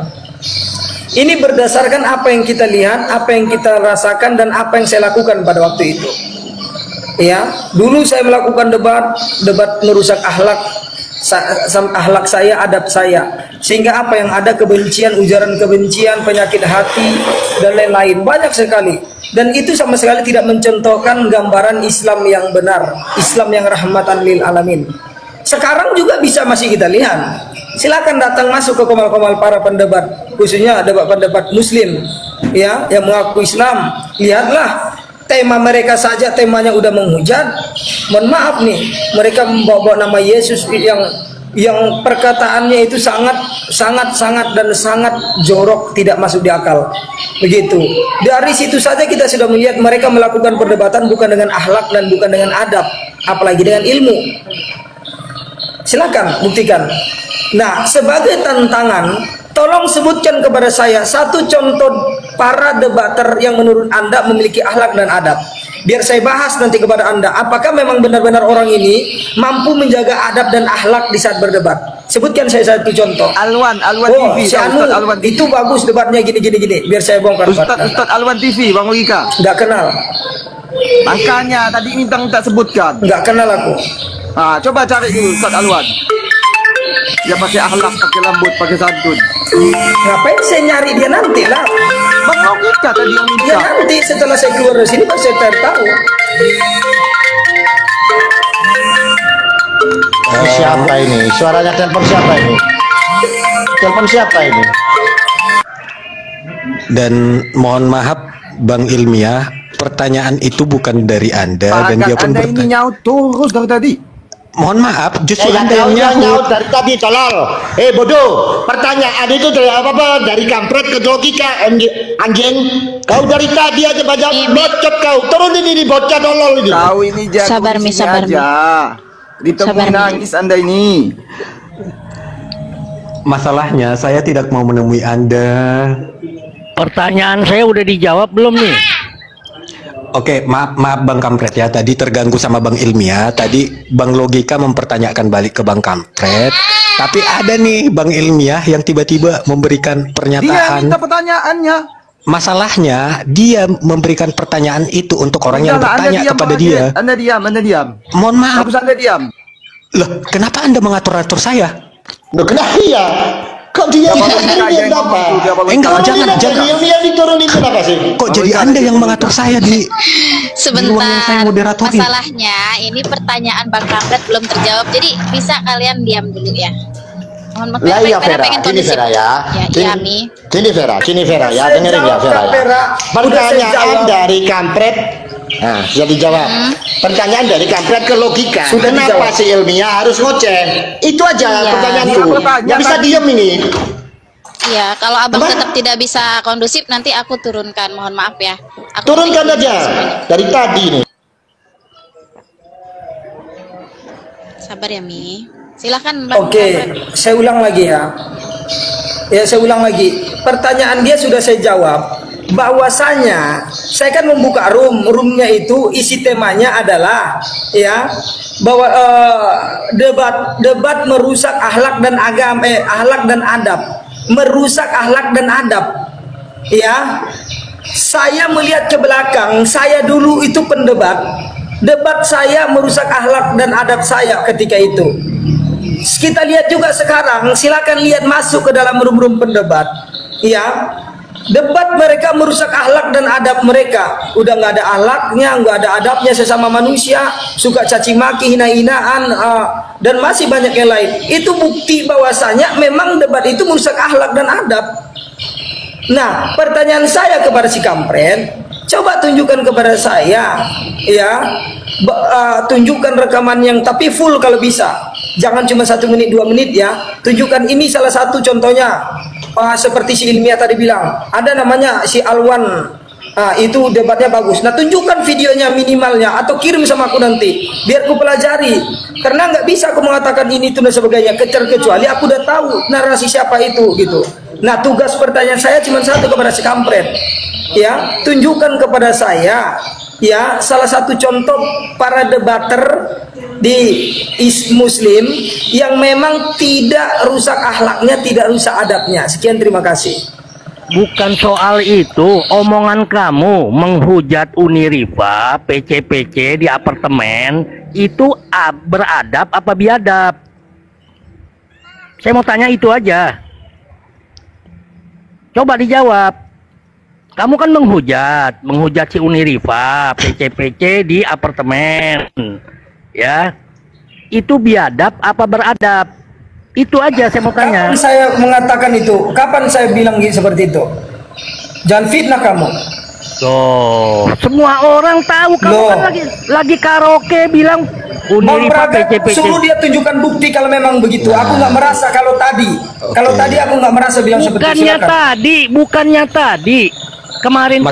Ini berdasarkan apa yang kita lihat, apa yang kita rasakan, dan apa yang saya lakukan pada waktu itu. Ya, dulu saya melakukan debat merusak akhlak saya, adab saya, sehingga apa yang ada kebencian, ujaran kebencian, penyakit hati dan lain-lain banyak sekali, dan itu sama sekali tidak mencontohkan gambaran Islam yang benar, Islam yang rahmatan lil alamin. Sekarang juga masih kita lihat. Silakan datang masuk ke komal-komal para pendebat, khususnya pendebat Muslim, ya, yang mengaku Islam. Lihatlah tema mereka saja, temanya udah menghujat. Mohon maaf nih, mereka membawa nama Yesus yang perkataannya itu sangat dan sangat jorok, tidak masuk di akal. Begitu. Dari situ saja kita sudah melihat mereka melakukan perdebatan bukan dengan akhlak dan bukan dengan adab, apalagi dengan ilmu. Silakan buktikan. Nah, sebagai tantangan, tolong sebutkan kepada saya satu contoh para debater yang menurut Anda memiliki akhlak dan adab. Biar saya bahas nanti kepada Anda, apakah memang benar-benar orang ini mampu menjaga adab dan akhlak di saat berdebat. Sebutkan saya satu contoh. Alwan TV. si Anu, Alwan TV. itu bagus debatnya gini. Biar saya bongkar. Ustadz Alwan TV, Bang Logika. Nggak kenal. Makanya tadi minta sebutkan. Nggak kenal aku. Ah, coba cari dulu Ustadz Alwan. Dia pakai akhlak, pakai lembut, pakai santun. Ngapain saya nyari dia nanti lah? Bang Logika tadi yang minta. Ya nanti setelah saya keluar dari sini baru saya tahu. Siapa ini? Suaranya telepon siapa ini? Telepon siapa ini? Dan mohon maaf Bang Ilmiah, pertanyaan itu bukan dari Anda. Dan dia pun Anda ini nyaut terus dari tadi. Mohon maaf, justru Anda yang yang nyaut dari tadi, tolol. Bodoh. Pertanyaan itu dari apa? Dari kampret ke Logika, anjing. Kau dari tadi aja banyak bocot kau. Turun ini bocah tolol ini. Kau ini jago Sabar, Mi, sabar, Mi. Ditemui nangis Anda ini. Masalahnya saya tidak mau menemui Anda. Pertanyaan saya udah dijawab belum nih? Oke, maaf Bang Kampret ya. Tadi terganggu sama Bang Ilmiah. Tadi Bang Logika mempertanyakan balik ke Bang Kampret. Tapi ada nih Bang Ilmiah yang tiba-tiba memberikan Dia pernyataan. minta pertanyaannya. Masalahnya dia memberikan pertanyaan itu untuk orang yang bertanya kepada dia. Anda diam. Mohon maaf. Harus Anda diam. Loh, kenapa Anda mengatur-atur saya? Loh, kenapa iya? Kok dia yang apa? Enggak, jangan. Dia diturunin kenapa sih? Kok jadi Anda yang mengatur saya di ruang yang saya Sebentar, moderatorin? masalahnya ini pertanyaan Bang Kampret belum terjawab, jadi bisa kalian diam dulu ya. Mohon maaf Lah iya Vera, pengen gini kondusif. Vera ya. Iya, Mi. Gini Vera ya, dengerin ya Vera ya. Pertanyaan dari kampret, nah sudah dijawab. Pertanyaan dari kampret ke Logika. Sudah Kenapa dijawab. si Ilmiah harus ngoceh? Itu aja Iya. pertanyaan Iya, itu. pertanyaan Nggak bisa tadi. diem ini. Iya, kalau abang tetap tidak bisa kondusif, nanti aku turunkan. Mohon maaf ya. Aku Turunkan tinggal aja semuanya. dari tadi nih. Sabar ya, Mi. Silakan Bang. Oke, saya ulang lagi ya. Ya, saya ulang lagi. Pertanyaan dia sudah saya jawab. Bahwasanya saya kan membuka roomnya itu isi temanya adalah ya bahwa debat merusak akhlak dan agama, akhlak dan adab, merusak akhlak dan adab. Ya, saya melihat ke belakang, saya dulu itu pendebat, debat saya merusak akhlak dan adab saya ketika itu. Kita lihat juga sekarang, silakan lihat masuk ke dalam room-room pendebat, ya. Debat mereka merusak akhlak dan adab mereka. Udah nggak ada akhlaknya, nggak ada adabnya sesama manusia, suka caci maki, hina-hinaan, dan masih banyak yang lain. Itu bukti bahwasanya memang debat itu merusak akhlak dan adab. Nah, pertanyaan saya kepada si kampret, coba tunjukkan kepada saya, ya, tunjukkan rekaman yang tapi full kalau bisa. Jangan cuma 1 menit 2 menit ya. Tunjukkan ini salah satu contohnya. Seperti si Ilmiah tadi bilang, ada namanya si Alwan, itu debatnya bagus. Nah, tunjukkan videonya minimalnya atau kirim sama aku nanti biar aku pelajari, karena nggak bisa aku mengatakan ini itu dan sebagainya kecuali aku udah tahu narasi siapa itu gitu. Nah, tugas pertanyaan saya cuma satu kepada si kampret, ya, tunjukkan kepada saya ya salah satu contoh para debater di Muslim yang memang tidak rusak akhlaknya, tidak rusak adabnya. Sekian, terima kasih. Bukan soal itu, omongan kamu menghujat Uniriva, PC-PC di apartemen itu beradab apa biadab? Saya mau tanya itu aja. Coba dijawab. Kamu kan menghujat si Uniriva, PC-PC di apartemen. Ya, itu biadab apa beradab? Itu aja saya mau tanya. Kapan saya mengatakan itu? Kapan saya bilang seperti itu? Jangan fitnah kamu. Tuh, semua orang tahu kamu kan lagi karaoke bilang Uniriva PC-PC. Suruh dia tunjukkan bukti kalau memang begitu. Aku nggak merasa kalau tadi. Kalau tadi aku nggak merasa bilang seperti itu. Bukannya tadi. Kemarin.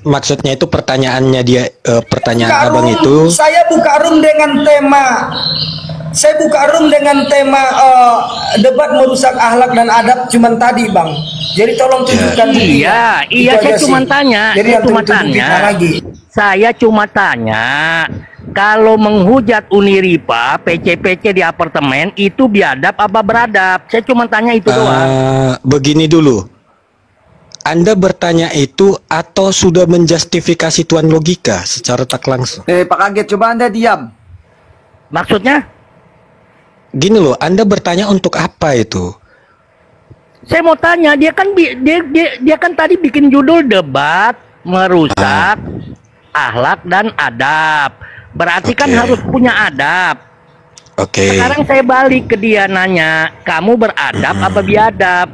Maksudnya itu pertanyaannya dia, pertanyaan abang itu. Saya buka room dengan tema. Debat merusak akhlak dan adab cuman tadi, Bang. Jadi tolong tunjukkan Iya, saya cuma tanya. Saya cuma tanya. Kalau menghujat Uniriva, PC-PC di apartemen itu biadab apa beradab? Saya cuma tanya itu doang. Begini dulu. Anda bertanya itu atau sudah menjustifikasi tuan logika secara tak langsung? Pak Kaget, coba Anda diam. Maksudnya? Gini loh, Anda bertanya untuk apa itu? Saya mau tanya, dia kan tadi bikin judul debat merusak akhlak dan adab. Berarti kan harus punya adab. Sekarang saya balik ke dia nanya, kamu beradab apa biadab?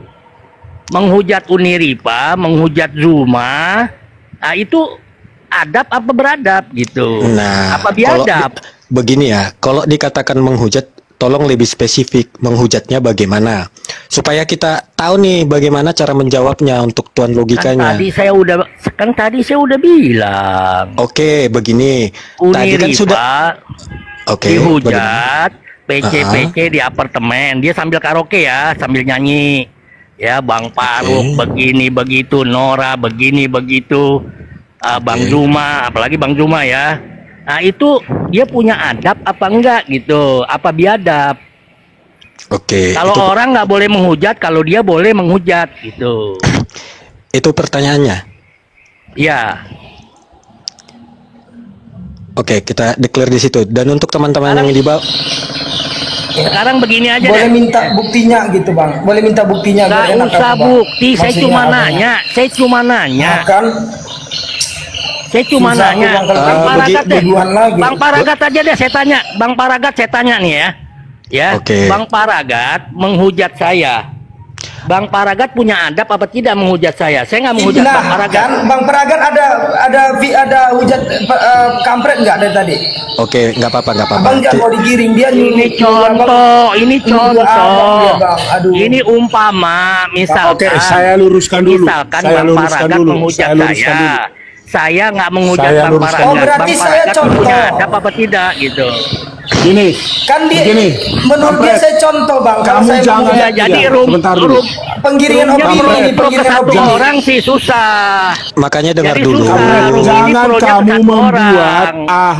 Menghujat Uniriva, menghujat Zuma, itu adab apa beradab gitu? Nah, apa biadab? Begini ya, kalau dikatakan menghujat, tolong lebih spesifik menghujatnya bagaimana, supaya kita tahu nih bagaimana cara menjawabnya untuk tuan logikanya. Kan tadi saya udah bilang. Oke, begini. Tadi kan sudah. Dihujat, PC-PC di apartemen, dia sambil karaoke ya, sambil nyanyi. Ya, Bang Faruk begini begitu, Nora begini begitu, Bang Zuma, apalagi Bang Zuma ya. Nah, itu dia punya adab apa enggak gitu? Apa biadab? Kalau orang nggak boleh menghujat, kalau dia boleh menghujat gitu. Itu pertanyaannya. Ya. Oke, kita declare di situ. Dan untuk teman-teman yang di bawah. Sekarang begini aja. Boleh minta buktinya gitu, Bang. Boleh minta buktinya. Gak usah bukti, saya cuma nanya. Saya cuma nanya. Bang Paragat aja deh saya tanya. Bang Paragat saya tanya nih ya. Ya. Bang Paragat menghujat saya. Bang Paragat punya adab apa tidak menghujat saya? Saya nggak menghujat Bang Paragat. Kan Bang Paragat ada hujat kampret nggak dari tadi? Oke, nggak apa-apa. Bang jangan mau digiring dia. Ini contoh. Ini umpama misalkan. Oke, saya luruskan dulu. Misalkan Bang Paragat menghujat saya. saya nggak menghujat Saya Bang luruskan. Paragat. Oh, berarti Bang saya Paragat contoh. punya adab apa tidak gitu. Gini, Kan dia, Begini, menurut dia Kampret. saya contoh bang. Kalau Kamu saya jangan- menghujat Ya, jadi Iya, room sebentar dulu. penggiringan roomnya opini, pro ke penggiringan satu opini. orang sih susah. Makanya dengar Jadi dulu. susah. Room ini Jangan pro-nya ke kamu satu membuat orang.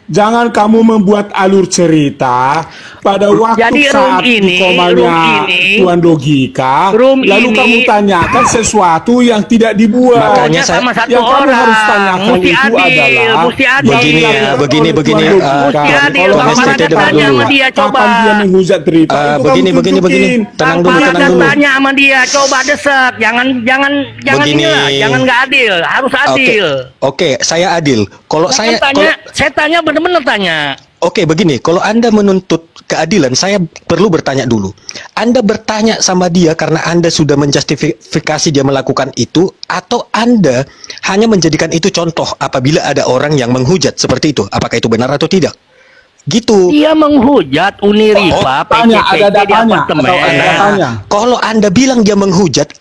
jangan kamu membuat alur cerita pada waktu Jadi room saat di ini- komalnya room ini- Tuan Logika, room lalu ini- kamu tanyakan sesuatu yang tidak dibuat. Makanya Maunya sama satu yang kamu orang. harus tanyakan Mesti itu adil, adalah mesti adil. Begini ya, yang begini, dilakukan begini, oleh Tuan Logika. Mesti adil. Kalau Bang kamu Paragat Paragat dengar tanya dulu. sama dia, coba. Kapan dia menghujat cerita? Itu kamu begini, begini, begini. tunjukin. Tenang Bang dulu, tenang Paragat dulu. tanya sama dia, coba desek. Jangan Begini. inilah, jangan nggak adil. Harus adil. Oke, saya adil. Kalau Jangan saya tanya, saya tanya bener-bener tanya. Oke, begini, kalau Anda menuntut keadilan, saya perlu bertanya dulu. Anda bertanya sama dia karena Anda sudah menjustifikasi dia melakukan itu, atau Anda hanya menjadikan itu contoh apabila ada orang yang menghujat seperti itu? Apakah itu benar atau tidak? Gitu. Dia menghujat Uniriva, tanya, ada PCPC di datanya, apartemen. atau ada datanya. Kalau Anda bilang dia menghujat,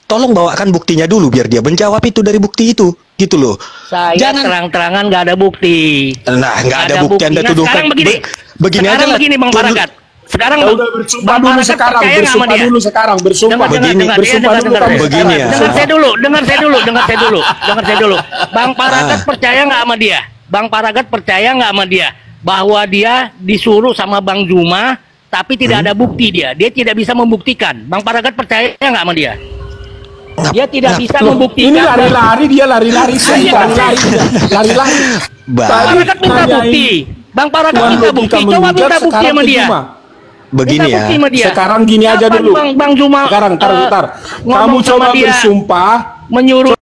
tolong bawakan buktinya dulu biar dia menjawab itu dari bukti itu. Gitu loh. Saya Jangan terang-terangan nggak ada bukti. Nah, nggak ada bukti Anda Nah, tuduhkan. sekarang begini. Begini aja Sekarang lah. begini Bang Paragat. Sekarang Ya udah bersumpah Bang dulu Paragat sekarang, percaya nggak sama bersumpah dia? dulu sekarang, bersumpah. Dengar, Begini, dengar, bersumpah dengar, dulu dengar, kamu dengar. Begini ya. Dengar saya dulu, dengar saya dulu. Bang Paragat percaya nggak sama dia? Bang Paragat percaya nggak sama dia bahwa dia disuruh sama Bang Zuma, tapi tidak ada bukti dia. Dia tidak bisa membuktikan. Bang Paragat percaya nggak sama dia? Dia tidak bisa Loh, membuktikan. ini lari-lari dia lari-lari lari-lari. Bang, Paragat minta Nanyain bukti. Bang Paragat Tuan minta Logika bukti. Coba menghujat, minta bukti sekarang sama ke dia. Zuma. begini Minta ya. bukti sama dia. Sekarang gini aja Kapan dulu. Bang Zuma Sekarang, tar. ngomong Kamu sama coba dia, bersumpah. menyuruh